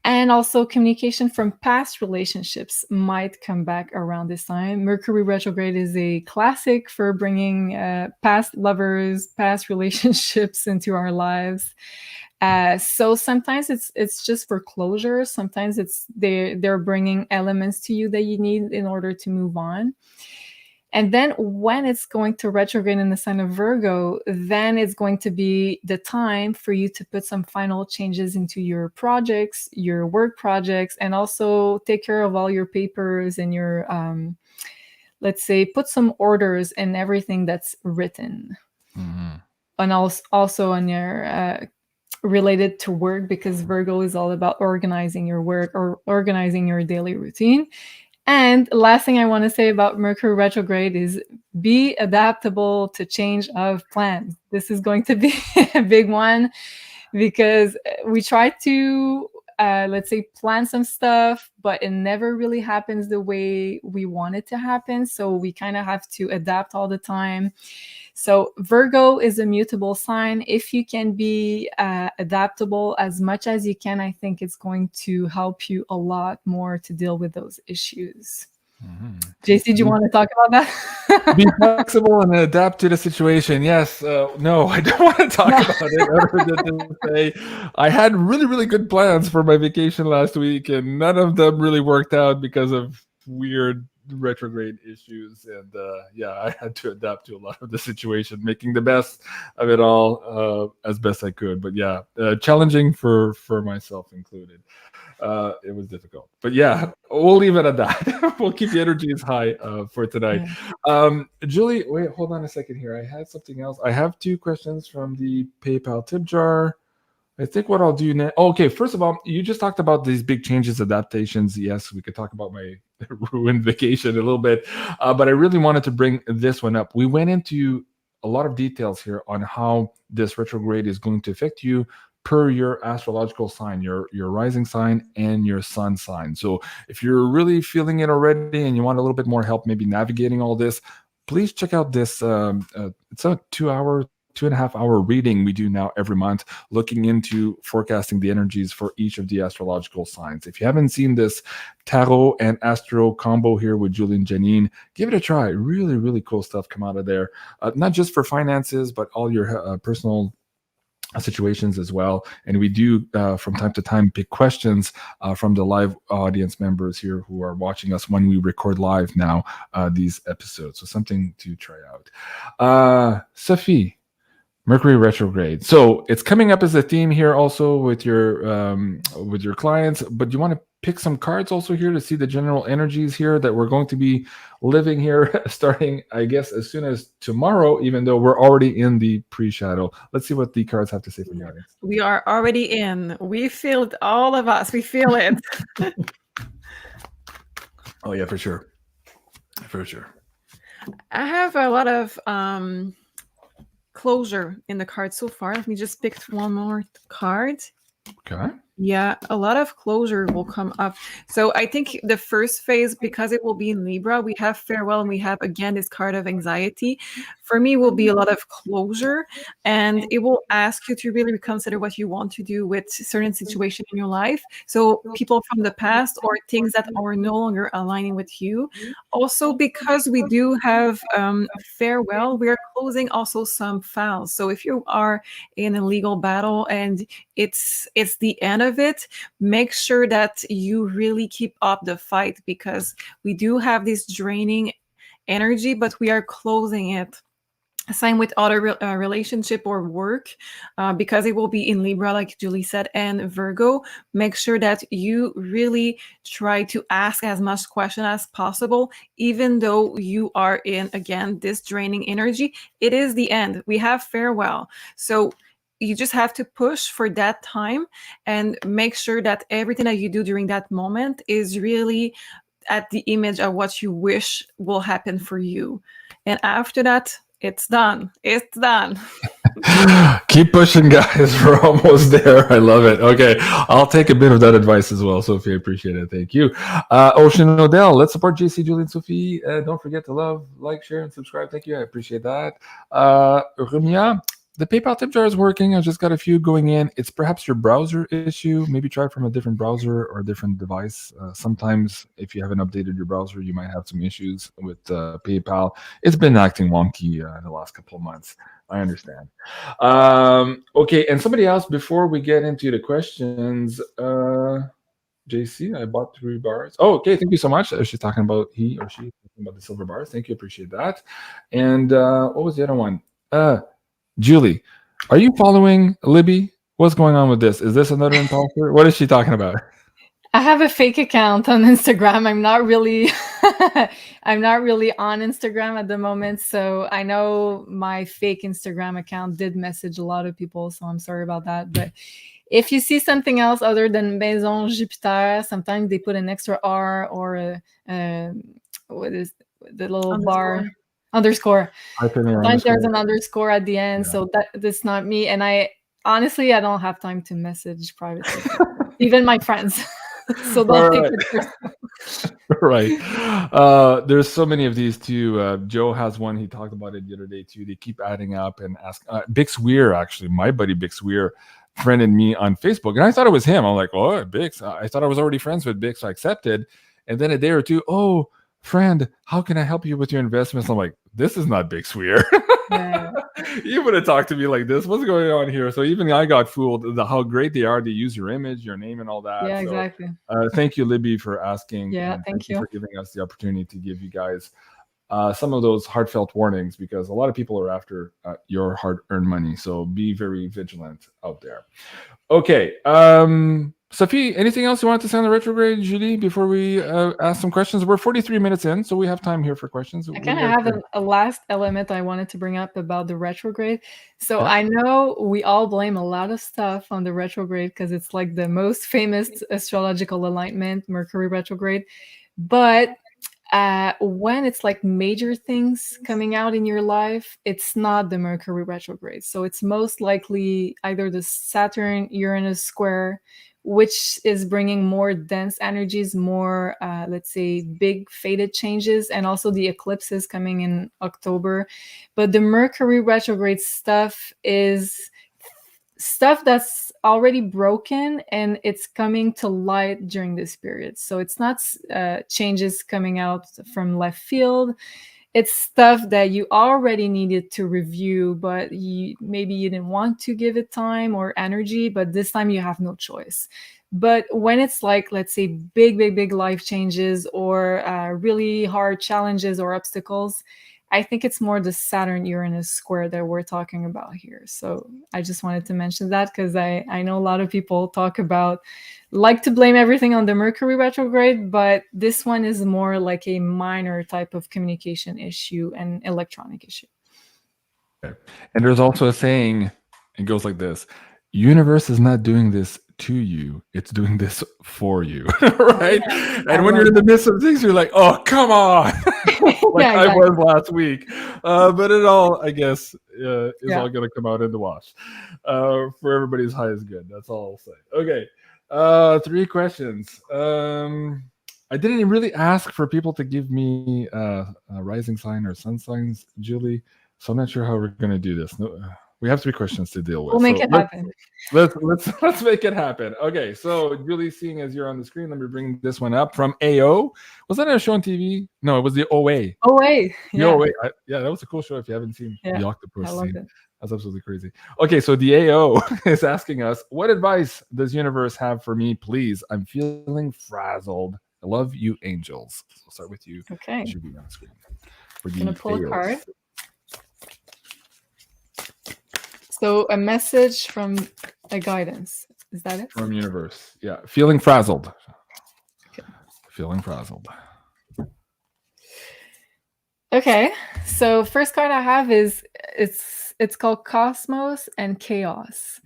And also communication from past relationships might come back around this time. Mercury retrograde is a classic for bringing past lovers, past relationships into our lives. So sometimes it's just for closure. Sometimes they're bringing elements to you that you need in order to move on. And then when it's going to retrograde in the sign of Virgo, then it's going to be the time for you to put some final changes into your projects, your work projects, and also take care of all your papers and your, let's say, put some orders in everything that's written. And also on your related to work, because Virgo is all about organizing your work or organizing your daily routine. And last thing I want to say about Mercury retrograde is be adaptable to change of plans. This is going to be a big one, because we try to, let's say, plan some stuff, but it never really happens the way we want it to happen. So we kind of have to adapt all the time. So Virgo is a mutable sign. If you can be adaptable as much as you can, I think it's going to help you a lot more to deal with those issues. JC, do you want to talk about that? Be flexible and adapt to the situation. Yes. No, I don't want to talk about it. Other than to say, I had really, really good plans for my vacation last week, and none of them really worked out because of weird retrograde issues. And I had to adapt to a lot of the situation, making the best of it all as best I could. But challenging for myself included. It was difficult. But yeah, we'll leave it at that. We'll keep the energies high for tonight. Julie, wait, hold on a second here. I had something else. I have 2 questions from the PayPal tip jar. I think what I'll do now. Okay, first of all, you just talked about these big changes, adaptations. Yes, we could talk about my ruined vacation a little bit, but I really wanted to bring this one up. We went into a lot of details here on how this retrograde is going to affect you per your astrological sign, your rising sign and your sun sign. So if you're really feeling it already and you want a little bit more help maybe navigating all this, please check out this. It's a 2.5-hour reading we do now every month, looking into forecasting the energies for each of the astrological signs. If you haven't seen this tarot and astro combo here with Julie and Janine, give it a try. Really, really cool stuff come out of there. Not just for finances, but all your personal situations as well. And we do from time to time pick questions from the live audience members here who are watching us when we record live now these episodes. So something to try out. Sophie, Mercury retrograde. So it's coming up as a theme here also with your clients, but you want to pick some cards also here to see the general energies here that we're going to be living here starting, I guess, as soon as tomorrow, even though we're already in the pre-shadow. Let's see what the cards have to say for the audience. We are already in. We feel it, all of us. We feel it. Oh yeah, for sure. For sure. I have a lot of closure in the card so far. Let me just pick one more card. Okay. Yeah, a lot of closure will come up. So I think the first phase, because it will be in Libra, we have farewell and we have, again, this card of anxiety. For me, will be a lot of closure, and it will ask you to really reconsider what you want to do with certain situations in your life. So people from the past or things that are no longer aligning with you. Also, because we do have farewell, we are closing also some files. So if you are in a legal battle and it's the end of it, make sure that you really keep up the fight, because we do have this draining energy, but we are closing it. Same with other relationship or work, because it will be in Libra, like Julie said, and Virgo. Make sure that you really try to ask as much question as possible, even though you are in, again, this draining energy. It is the end. We have farewell. So you just have to push for that time and make sure that everything that you do during that moment is really at the image of what you wish will happen for you. And after that, it's done. It's done. Keep pushing, guys. We're almost there. I love it. Okay. I'll take a bit of that advice as well, Sophie. I appreciate it. Thank you. Ocean Odell, let's support JC, Julie, and Sophie. Don't forget to love, like, share, and subscribe. Thank you. I appreciate that. Rumia, the PayPal tip jar is working. I just got a few going in. It's perhaps your browser issue. Maybe try it from a different browser or a different device. Sometimes if you haven't updated your browser, you might have some issues with PayPal. It's been acting wonky the last couple of months. I understand. Okay, and somebody else, before we get into the questions, JC, I bought 3 bars. Oh, okay, thank you so much. She's talking about he or she talking about the silver bars. Thank you, appreciate that. And what was the other one? Julie, are you following Libby? What's going on with this? Is this another imposter? What is she talking about? I have a fake account on Instagram. I'm not really on Instagram at the moment. So I know my fake Instagram account did message a lot of people. So I'm sorry about that. But if you see something else other than Maison Jupiter, sometimes they put an extra R or what is the little bar? Underscore. Sometimes there's an underscore at the end, so that's not me. And I honestly don't have time to message privately, even my friends. So don't take it personal. Right. There's so many of these too. Joe has one. He talked about it the other day too. They keep adding up and ask. Bix Weir, actually, my buddy Bix Weir, friended me on Facebook, and I thought it was him. I'm like, oh, Bix. I thought I was already friends with Bix, so I accepted. And then a day or two, oh, friend, how can I help you with your investments? I'm like, this is not Big Swear. Yeah. You would have talked to me like this. What's going on here? So even I got fooled. How great they are. They use your image, your name, and all that. Yeah, so, exactly. Thank you, Libby, for asking. Yeah, thank you for giving us the opportunity to give you guys some of those heartfelt warnings, because a lot of people are after your hard-earned money. So be very vigilant out there. Okay. Sophie, anything else you want to say on the retrograde, Julie, before we ask some questions? We're 43 minutes in, so we have time here for questions. I kind of have a last element I wanted to bring up about the retrograde. So Yeah. I know we all blame a lot of stuff on the retrograde because it's like the most famous astrological alignment, Mercury retrograde. But when it's like major things coming out in your life, it's not the Mercury retrograde. So it's most likely either the Saturn-Uranus square, which is bringing more dense energies, more, let's say, big fated changes, and also the eclipses coming in October. But the Mercury retrograde stuff is stuff that's already broken and it's coming to light during this period. So it's not changes coming out from left field. It's stuff that you already needed to review, but maybe you didn't want to give it time or energy, but this time you have no choice. But when it's like, let's say, big life changes or really hard challenges or obstacles, I think it's more the Saturn-Uranus square that we're talking about here. So I just wanted to mention that because I know a lot of people like to blame everything on the Mercury retrograde, but this one is more like a minor type of communication issue and electronic issue. Okay. And there's also a saying, it goes like this: universe is not doing this to you, it's doing this for you. Right? Yeah, and when you're in the midst of things, you're like, oh, come on. Like yeah, exactly. I was last week. But it all, I guess, is all going to come out in the wash. For everybody's highest good. That's all I'll say. Okay. 3 questions. I didn't really ask for people to give me a rising sign or sun signs, Julie. So I'm not sure how we're going to do this. No, we have 3 questions to deal with. We'll make it happen. Let's make it happen. Okay, so Julie, seeing as you're on the screen, let me bring this one up from AO. Was that a show on TV? No, it was the OA. OA. Yeah. OA. Yeah, that was a cool show if you haven't seen the Octopus scene. That's absolutely crazy. Okay, so the AO is asking us, what advice does universe have for me, please? I'm feeling frazzled. I love you, angels. So we'll start with you. Okay. Julie on the screen. I'm going to pull a card. So a message from a guidance. Is that it? From universe. Yeah. Feeling frazzled. Okay. Feeling frazzled. Okay. So first card I have is it's called Cosmos and Chaos.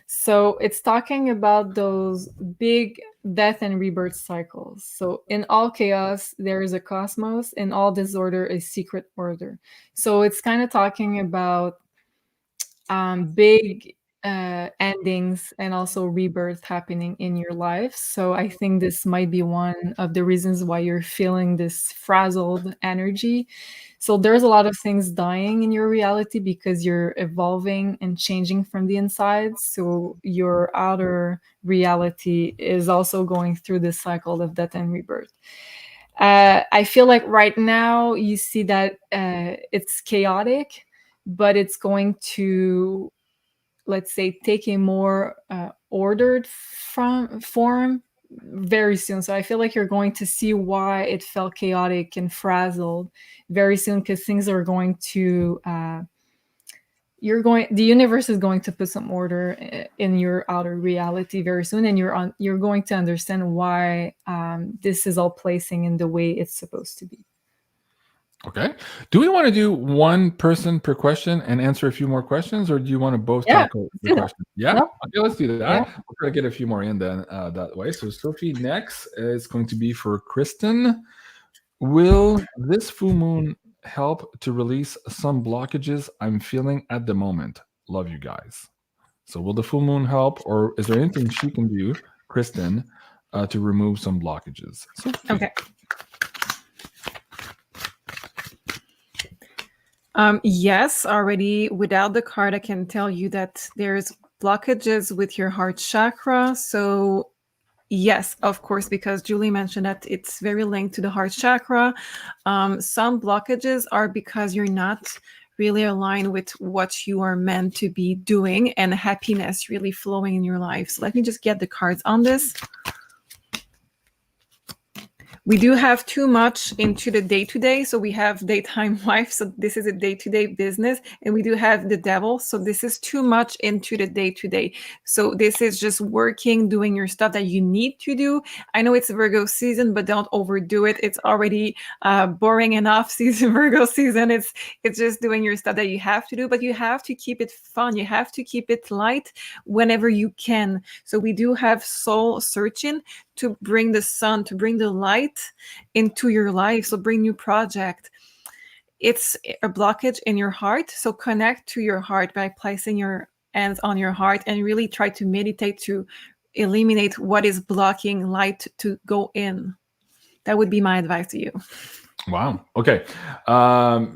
So it's talking about those big death and rebirth cycles. So in all chaos, there is a cosmos. In all disorder, a secret order. So it's kind of talking about big endings and also rebirth happening in your life. So I think this might be one of the reasons why you're feeling this frazzled energy. So there's a lot of things dying in your reality because you're evolving and changing from the inside. So your outer reality is also going through this cycle of death and rebirth. I feel like right now you see that it's chaotic, but it's going to, let's say, take a more ordered form very soon. So I feel like you're going to see why it felt chaotic and frazzled very soon, because things are going to, the universe is going to put some order in your outer reality very soon, and you're going to understand why this is all placing in the way it's supposed to be. Okay. Do we want to do one person per question and answer a few more questions, or do you want to both tackle the question? Yeah. Yep. Okay, let's do that. Yeah. We'll try to get a few more in then that way. So Sophie, next is going to be for Kristen. Will this full moon help to release some blockages I'm feeling at the moment? Love you guys. So will the full moon help, or is there anything she can do, Kristen, to remove some blockages? Sophie. Okay. Yes, already without the card, I can tell you that there's blockages with your heart chakra. So yes, of course, because Julie mentioned that it's very linked to the heart chakra. Some blockages are because you're not really aligned with what you are meant to be doing and happiness really flowing in your life. So let me just get the cards on this. We do have too much into the day-to-day. So we have daytime wife. So this is a day-to-day business. And we do have the devil. So this is too much into the day-to-day. So this is just working, doing your stuff that you need to do. I know it's Virgo season, but don't overdo it. It's already boring enough season, Virgo season. It's just doing your stuff that you have to do, but you have to keep it fun. You have to keep it light whenever you can. So we do have soul searching to bring the sun, to bring the light into your life. So bring new project. It's a blockage in your heart. So connect to your heart by placing your hands on your heart and really try to meditate to eliminate what is blocking light to go in. That would be my advice to you. Wow. Okay.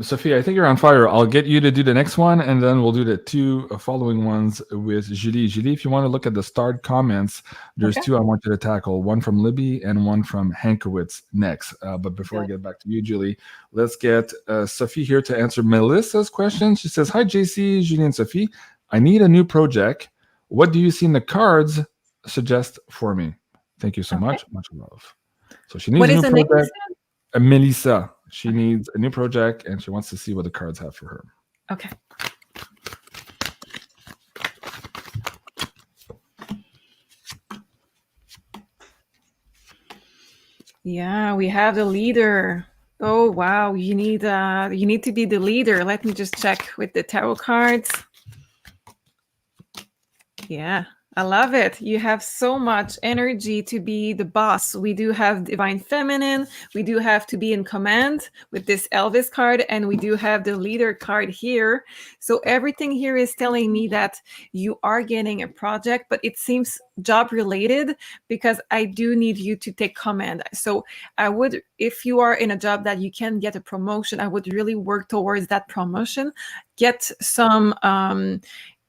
Sophie, I think you're on fire. I'll get you to do the next one, and then we'll do the two following ones with Julie. Julie, if you want to look at the starred comments, there's two I want you to tackle, one from Libby and one from Hankowitz next. But before I get back to you, Julie, let's get Sophie here to answer Melissa's question. She says, hi, JC, Julie, and Sophie. I need a new project. What do you see in the cards suggest for me? Thank you so much. Much love. So she needs a new project. Melissa, she needs a new project and she wants to see what the cards have for her. Okay. Yeah, we have the leader. Oh wow, you need to be the leader. Let me just check with the tarot cards. Yeah. I love it. You have so much energy to be the boss. We do have divine feminine. We do have to be in command with this Elvis card. And we do have the leader card here. So everything here is telling me that you are getting a project, but it seems job related because I do need you to take command. So I would, if you are in a job that you can get a promotion, I would really work towards that promotion. Get some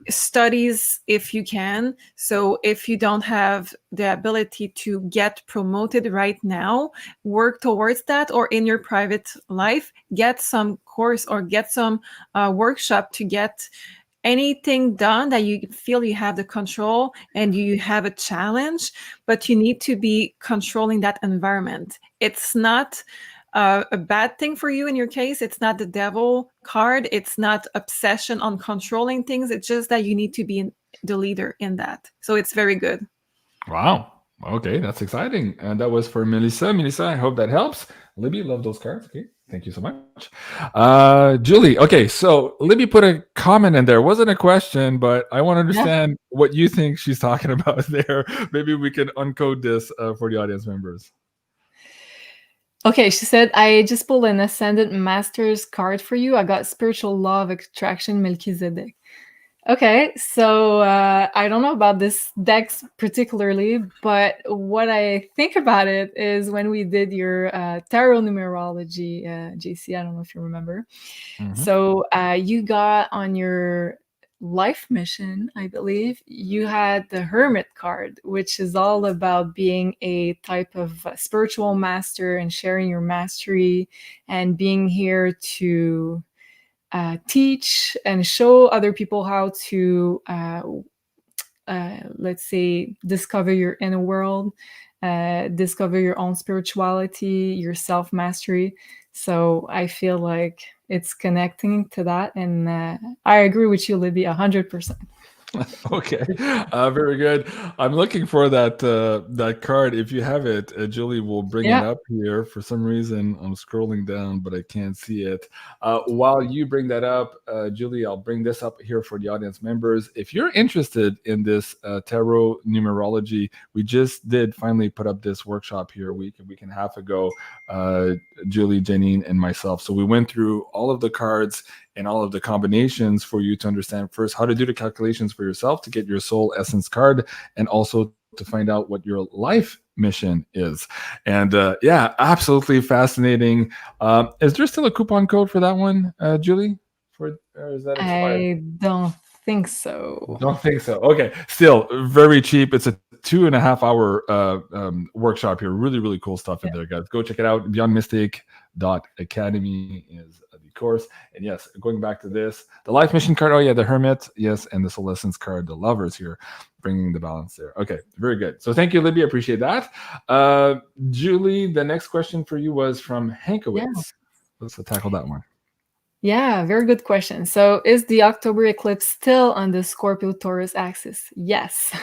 studies if you can. So if you don't have the ability to get promoted right now, work towards that, or in your private life, get some course or get some workshop to get anything done that you feel you have the control and you have a challenge, but you need to be controlling that environment. It's not a bad thing for you in your case. It's not the devil card. It's not obsession on controlling things. It's just that you need to be the leader in that. So it's very good. Wow. Okay, that's exciting. And that was for Melissa. Melissa, I hope that helps. Libby, love those cards. Okay, thank you so much. Julie, okay, so Libby put a comment in there. It wasn't a question, but I want to understand what you think she's talking about there. Maybe we can uncode this for the audience members. Okay, she said, I just pulled an Ascendant Master's card for you. I got Spiritual Law of Attraction, Melchizedek. Okay, so I don't know about this deck particularly, but what I think about it is when we did your tarot numerology, JC, I don't know if you remember. So you got on your life mission, I believe, you had the Hermit card, which is all about being a type of spiritual master and sharing your mastery and being here to teach and show other people how to, let's say, discover your inner world, discover your own spirituality, your self-mastery. So I feel like it's connecting to that. And I agree with you, Libby, 100%. Okay, very good. I'm looking for that card. If you have it, Julie will bring it up here. For some reason, I'm scrolling down, but I can't see it. While you bring that up, Julie, I'll bring this up here for the audience members. If you're interested in this tarot numerology, we just did finally put up this workshop here a week and a half ago, Julie, Janine, and myself. So we went through all of the cards and all of the combinations for you to understand first how to do the calculations for yourself to get your soul essence card, and also to find out what your life mission is. And yeah, absolutely fascinating. Is there still a coupon code for that one, Julie? Or is that expired? I don't think so. Don't think so. Okay, still very cheap. It's a 2.5 hour workshop here. Really, really cool stuff in there, guys. Go check it out. BeyondMystic Academy is the course. And yes, going back to this, the life mission card, oh yeah, the Hermit, yes, and the Solescence card, the Lovers here, bringing the balance there. Okay, very good. So thank you, Libby, appreciate that. Julie, the next question for you was from Hankowitz. Yeah. Let's tackle that one. Yeah, very good question. So is the October eclipse still on the Scorpio-Taurus axis? Yes.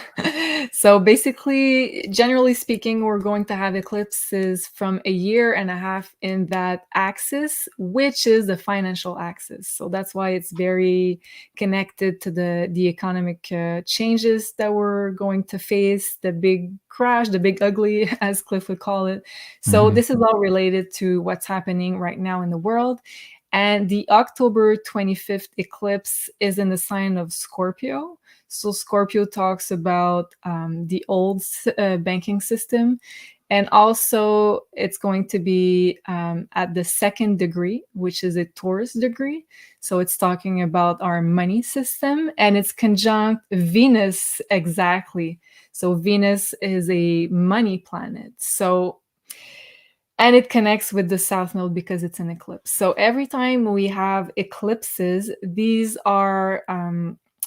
So basically, generally speaking, we're going to have eclipses from 1.5 years in that axis, which is the financial axis. So that's why it's very connected to the economic changes that we're going to face, the big crash, the big ugly, as Cliff would call it. So this is all related to what's happening right now in the world. And the October 25th eclipse is in the sign of Scorpio. So Scorpio talks about the old banking system. And also it's going to be at the 2nd degree, which is a Taurus degree. So it's talking about our money system, and it's conjunct Venus exactly. So Venus is a money planet. And it connects with the South Node because it's an eclipse. So every time we have eclipses, these are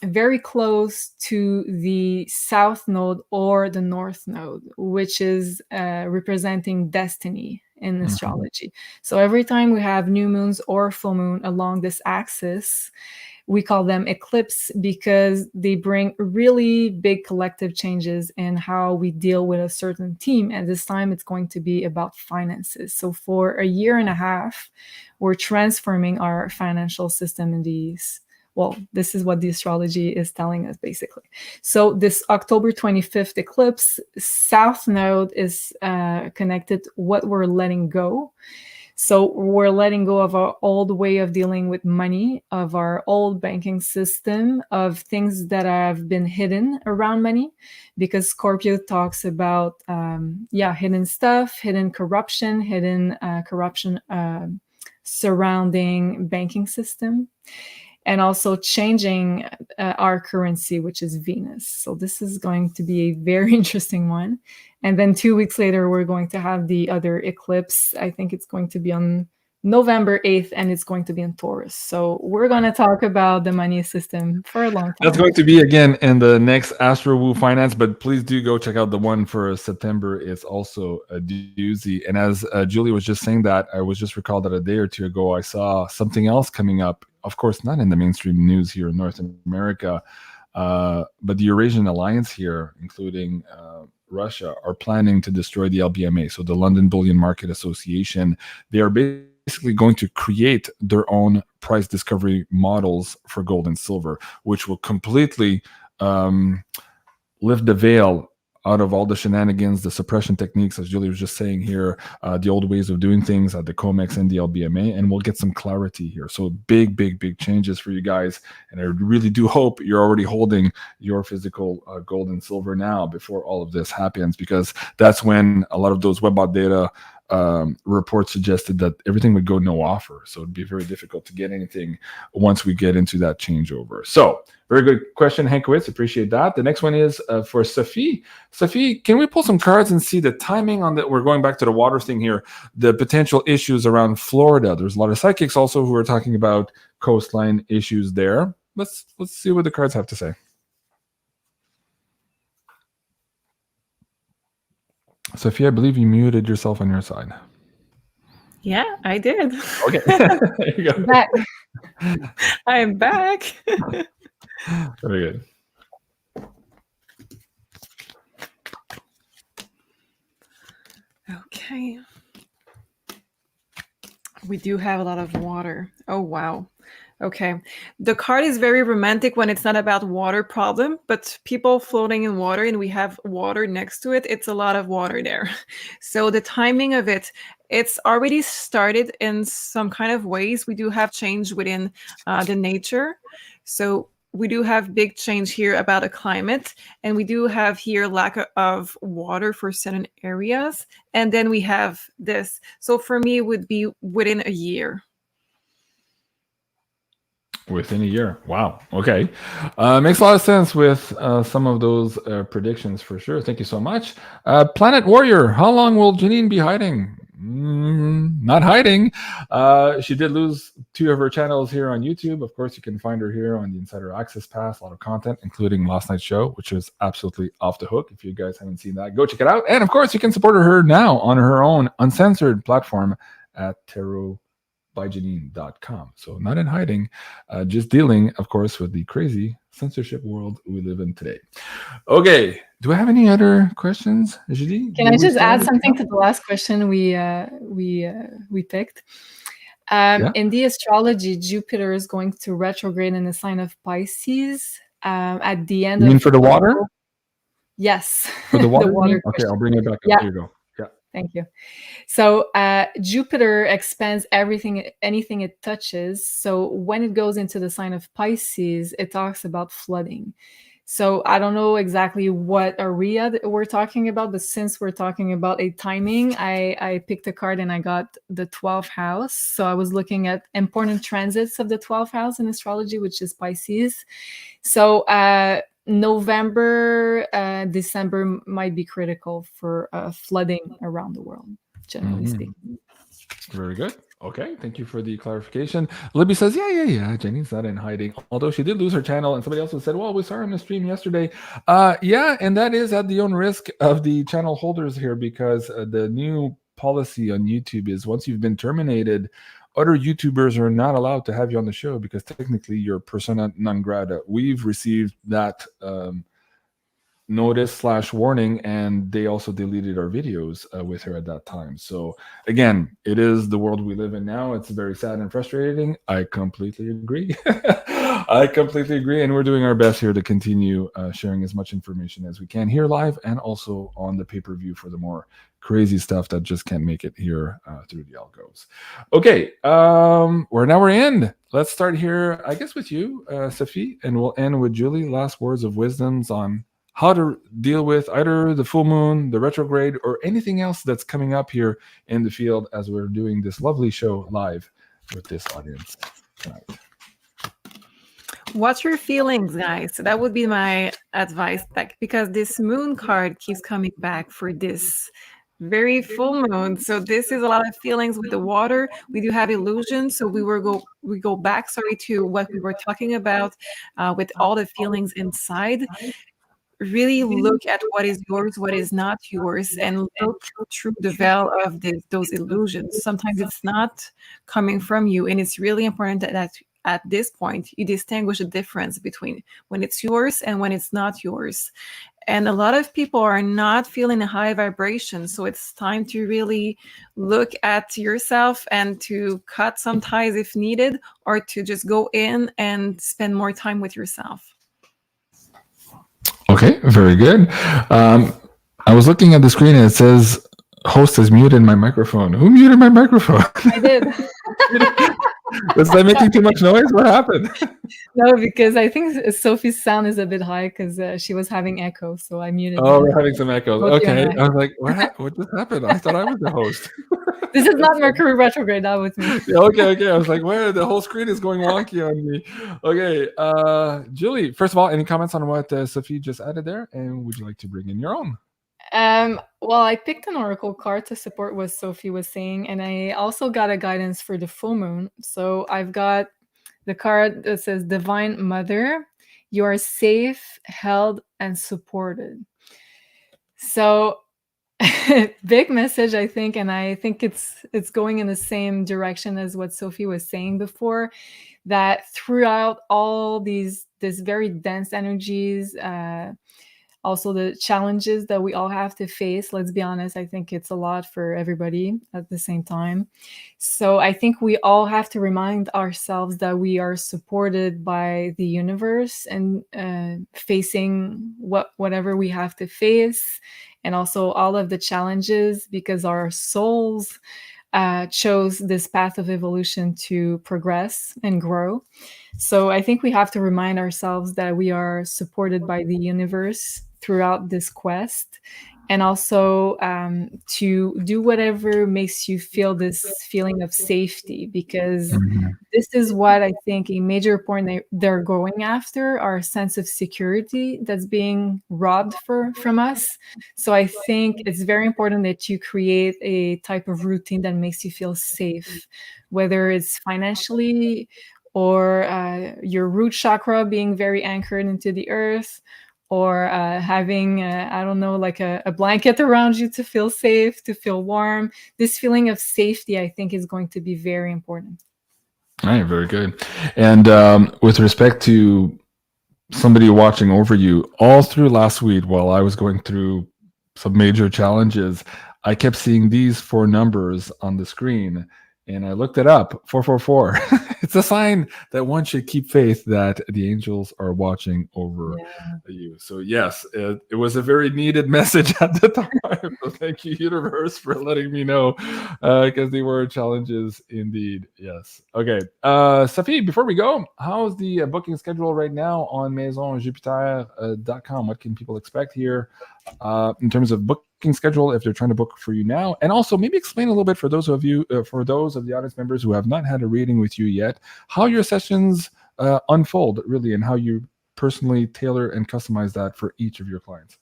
very close to the South Node or the North Node, which is representing destiny in astrology. So every time we have new moons or full moon along this axis, we call them eclipse because they bring really big collective changes in how we deal with a certain theme. And this time it's going to be about finances. So for 1.5 years, we're transforming our financial system in these. Well, this is what the astrology is telling us, basically. So this October 25th eclipse, South Node is connected what we're letting go. So we're letting go of our old way of dealing with money, of our old banking system, of things that have been hidden around money, because Scorpio talks about, hidden stuff, hidden corruption surrounding banking system, and also changing our currency, which is Venus. So this is going to be a very interesting one. And then 2 weeks later, we're going to have the other eclipse. I think it's going to be on November 8th, and it's going to be in Taurus. So we're going to talk about the money system for a long time. That's going to be, again, in the next Astro Woo Finance, but please do go check out the one for September. It's also a doozy. And as Julie was just saying that, I was just recalled that a day or two ago, I saw something else coming up. Of course, not in the mainstream news here in North America, but the Eurasian Alliance here, including Russia, are planning to destroy the LBMA, so the London Bullion Market Association. They are basically going to create their own price discovery models for gold and silver, which will completely lift the veil out of all the shenanigans, the suppression techniques, as Julie was just saying here, the old ways of doing things at the COMEX and the LBMA, and we'll get some clarity here. So big changes for you guys. And I really do hope you're already holding your physical gold and silver now before all of this happens, because that's when a lot of those WebBot data reports suggested that everything would go no offer. So it'd be very difficult to get anything once we get into that changeover. So very good question, Hankowitz. Appreciate that. The next one is for Sophie. Sophie, can we pull some cards and see the timing on that? We're going back to the water thing here, the potential issues around Florida. There's a lot of psychics also who are talking about coastline issues there. Let's see what the cards have to say. Sophie, I believe you muted yourself on your side. Yeah, I did. Okay. There you go. Back. I am back. Very good. Okay. We do have a lot of water. Oh, wow. Okay. The card is very romantic when it's not about water problem, but people floating in water and we have water next to it, it's a lot of water there. So the timing of it, it's already started in some kind of ways. We do have change within the nature. So we do have big change here about a climate, and we do have here lack of water for certain areas. And then we have this. So for me, it would be within a year. Within a year. Wow. Okay. Makes a lot of sense with some of those predictions for sure. Thank you so much. Planet Warrior, how long will Janine be hiding? Not hiding. She did lose 2 of her channels here on YouTube. Of course, you can find her here on the Insider Access Pass. A lot of content, including last night's show, which was absolutely off the hook. If you guys haven't seen that, go check it out. And of course, you can support her now on her own uncensored platform at tarotbyjanine.com. So not in hiding, just dealing, of course, with the crazy censorship world we live in today. Okay. Do I have any other questions, Julie? Can I just add something to the last question we picked? In the astrology, Jupiter is going to retrograde in the sign of Pisces at the end. You mean for the water? Yes. For the water? The water okay, I'll bring it back up. Yeah. There you go. Yeah. Thank you. So Jupiter expands anything it touches. So when it goes into the sign of Pisces, it talks about flooding. So I don't know exactly what area we're talking about, but since we're talking about a timing, I picked a card and I got the 12th house. So I was looking at important transits of the 12th house in astrology, which is Pisces. So November, December might be critical for flooding around the world, generally speaking. Very good. Okay, thank you for the clarification. Libby says, yeah, Jenny's not in hiding. Although she did lose her channel, and somebody else said, well, we saw her on the stream yesterday. Yeah, and that is at the own risk of the channel holders here, because the new policy on YouTube is once you've been terminated, other YouTubers are not allowed to have you on the show because technically you're persona non grata. We've received that notice/warning, and they also deleted our videos with her at that time. So again, it is the world we live in now. It's very sad and frustrating. I completely agree. I completely agree, and we're doing our best here to continue sharing as much information as we can here live and also on the pay-per-view for the more crazy stuff that just can't make it here through the algos. Okay, we're in. Let's start here, I guess, with you, Sophie, and we'll end with Julie. Last words of wisdoms on how to deal with either the full moon, the retrograde, or anything else that's coming up here in the field as we're doing this lovely show live with this audience tonight. What's your feelings, guys? So that would be my advice, because this moon card keeps coming back for this very full moon. So this is a lot of feelings with the water. We do have illusions. So we go back, to what we were talking about with all the feelings inside. Really look at what is yours, what is not yours, and look through the veil of those illusions. Sometimes it's not coming from you, and it's really important that at this point you distinguish the difference between when it's yours and when it's not yours. And a lot of people are not feeling a high vibration, so it's time to really look at yourself and to cut some ties if needed, or to just go in and spend more time with yourself. Okay, very good. I was looking at the screen and it says host has muted my microphone. Who muted my microphone? I did. Was I making too much noise? What happened? No, because I think Sophie's sound is a bit high because she was having echo, so I muted. Oh, we're having some echoes. Okay, I was like, what just happened? I thought I was the host. This is not Mercury retrograde, that was me. Yeah, okay. I was like, where the whole screen is going wonky on me. Okay, Julie, first of all, any comments on what Sophie just added there? And would you like to bring in your own? Well, I picked an oracle card to support what Sophie was saying, and I also got a guidance for the full moon. So I've got the card that says, Divine Mother, you are safe, held, and supported. So big message, I think, and I think it's going in the same direction as what Sophie was saying before, that throughout all this very dense energies, also the challenges that we all have to face, let's be honest, I think it's a lot for everybody at the same time. So I think we all have to remind ourselves that we are supported by the universe and facing whatever we have to face, and also all of the challenges, because our souls chose this path of evolution to progress and grow. So I think we have to remind ourselves that we are supported by the universe throughout this quest, and also to do whatever makes you feel this feeling of safety, because this is what I think a major point they're going after, our sense of security that's being robbed from us. So I think it's very important that you create a type of routine that makes you feel safe, whether it's financially or your root chakra being very anchored into the earth, or having, I don't know, like a blanket around you to feel safe, to feel warm. This feeling of safety, I think, is going to be very important. All right, very good. And with respect to somebody watching over you, all through last week while I was going through some major challenges, I kept seeing these 4 numbers on the screen. And I looked it up, 444. It's a sign that one should keep faith that the angels are watching over you. So yes, it was a very needed message at the time. So thank you, universe, for letting me know, because they were challenges indeed. Yes. Okay. Sophie, before we go, how's the booking schedule right now on MAISONJupiter.com? What can people expect here in terms of booking schedule if they're trying to book for you now? And also maybe explain a little bit for those of you, for those of the audience members who have not had a reading with you yet, how your sessions unfold really, and how you personally tailor and customize that for each of your clients.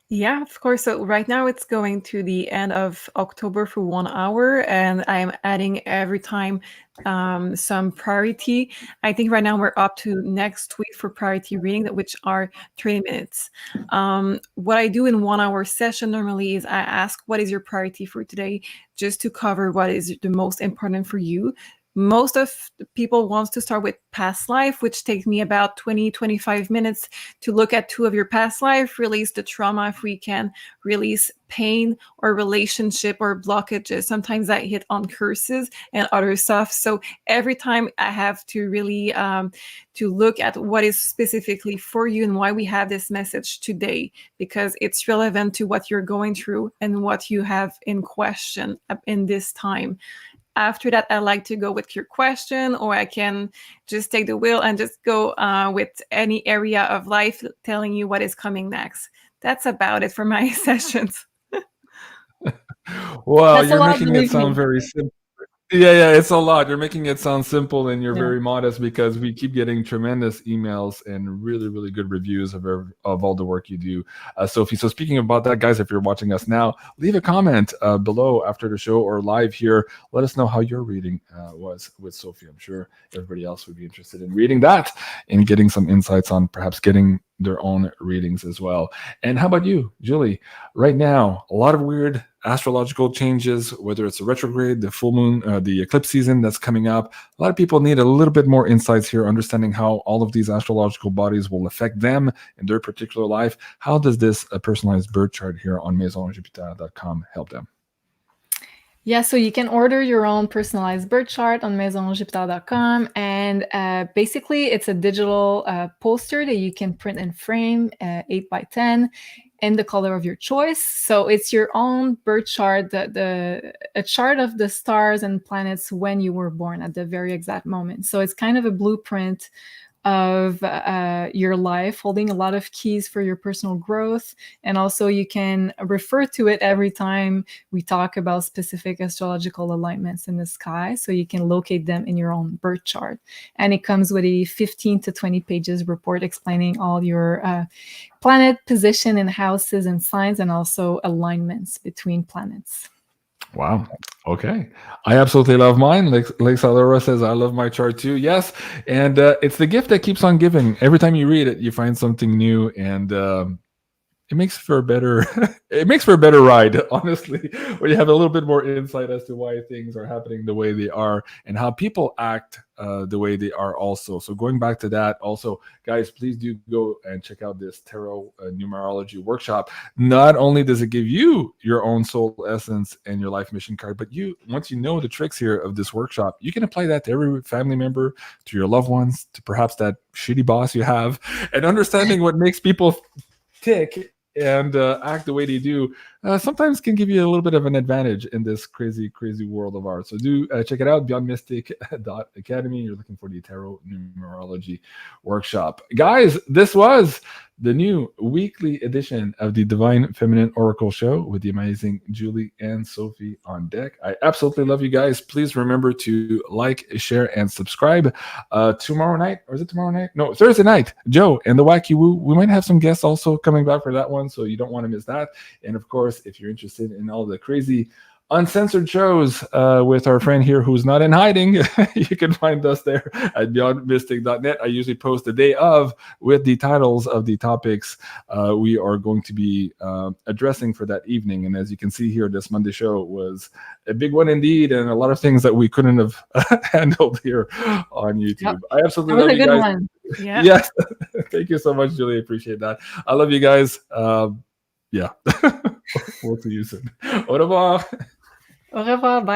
Yeah, of course. So right now it's going to the end of October for 1 hour, and I'm adding every time some priority. I think right now we're up to next week for priority reading, which are 30 minutes. What I do in 1 hour session normally is I ask, what is your priority for today? Just to cover what is the most important for you. Most of the people wants to start with past life, which takes me about 20-25 minutes to look at 2 of your past life, release the trauma if we can, release pain or relationship or blockages. Sometimes I hit on curses and other stuff. So every time I have to really to look at what is specifically for you and why we have this message today, because it's relevant to what you're going through and what you have in question in this time. After that, I like to go with your question, or I can just take the wheel and just go with any area of life, telling you what is coming next. That's about it for my sessions. Wow, you're making it sound very simple. Yeah, it's a lot. You're making it sound simple, and you're very modest, because we keep getting tremendous emails and really, really good reviews of all the work you do, Sophie. So speaking about that, guys, if you're watching us now, leave a comment below after the show or live here. Let us know how your reading was with Sophie. I'm sure everybody else would be interested in reading that and getting some insights on perhaps getting their own readings as well. And how about you, Julie? Right now, a lot of weird astrological changes, whether it's a retrograde, the full moon, the eclipse season that's coming up. A lot of people need a little bit more insights here, understanding how all of these astrological bodies will affect them in their particular life. How does this personalized birth chart here on MAISONJupiter.com help them? Yeah, so you can order your own personalized birth chart on MAISONJupiter.com, and basically it's a digital poster that you can print and frame, 8x10, in the color of your choice. So it's your own birth chart, a chart of the stars and planets when you were born at the very exact moment. So it's kind of a blueprint of your life, holding a lot of keys for your personal growth. And also you can refer to it every time we talk about specific astrological alignments in the sky, so you can locate them in your own birth chart. And it comes with a 15 to 20 pages report explaining all your planet position in houses and signs, and also alignments between planets. Wow. Okay. I absolutely love mine. Like Salora says, I love my chart too. Yes. And it's the gift that keeps on giving. Every time you read it, you find something new, and it makes for a better ride, honestly, where you have a little bit more insight as to why things are happening the way they are and how people act the way they are also. So going back to that also, guys, please do go and check out this tarot numerology workshop. Not only does it give you your own soul essence and your life mission card, but once you know the tricks here of this workshop, you can apply that to every family member, to your loved ones, to perhaps that shitty boss you have, and understanding what makes people tick and act the way they do sometimes can give you a little bit of an advantage in this crazy, crazy world of ours. So do check it out, BeyondMystic.academy. You're looking for the Tarot Numerology Workshop. Guys, this was the new weekly edition of the Divine Feminine Oracle Show with the amazing Julie and Sophie on deck. I absolutely love you guys. Please remember to like, share, and subscribe. Tomorrow night, or is it tomorrow night? No, Thursday night, Joe and the Wacky Woo. We might have some guests also coming back for that one, so you don't want to miss that. And of course, if you're interested in all the crazy uncensored shows with our friend here who's not in hiding, you can find us there at beyondmystic.net. I usually post the day of with the titles of the topics we are going to be addressing for that evening. And as you can see here, this Monday show was a big one indeed, and a lot of things that we couldn't have handled here on YouTube. Yep. I absolutely love you guys. One. Yeah. Yes. Thank you so much, Julie. Appreciate that. I love you guys. Yeah. We'll see you soon. Au revoir. Au revoir. Bye.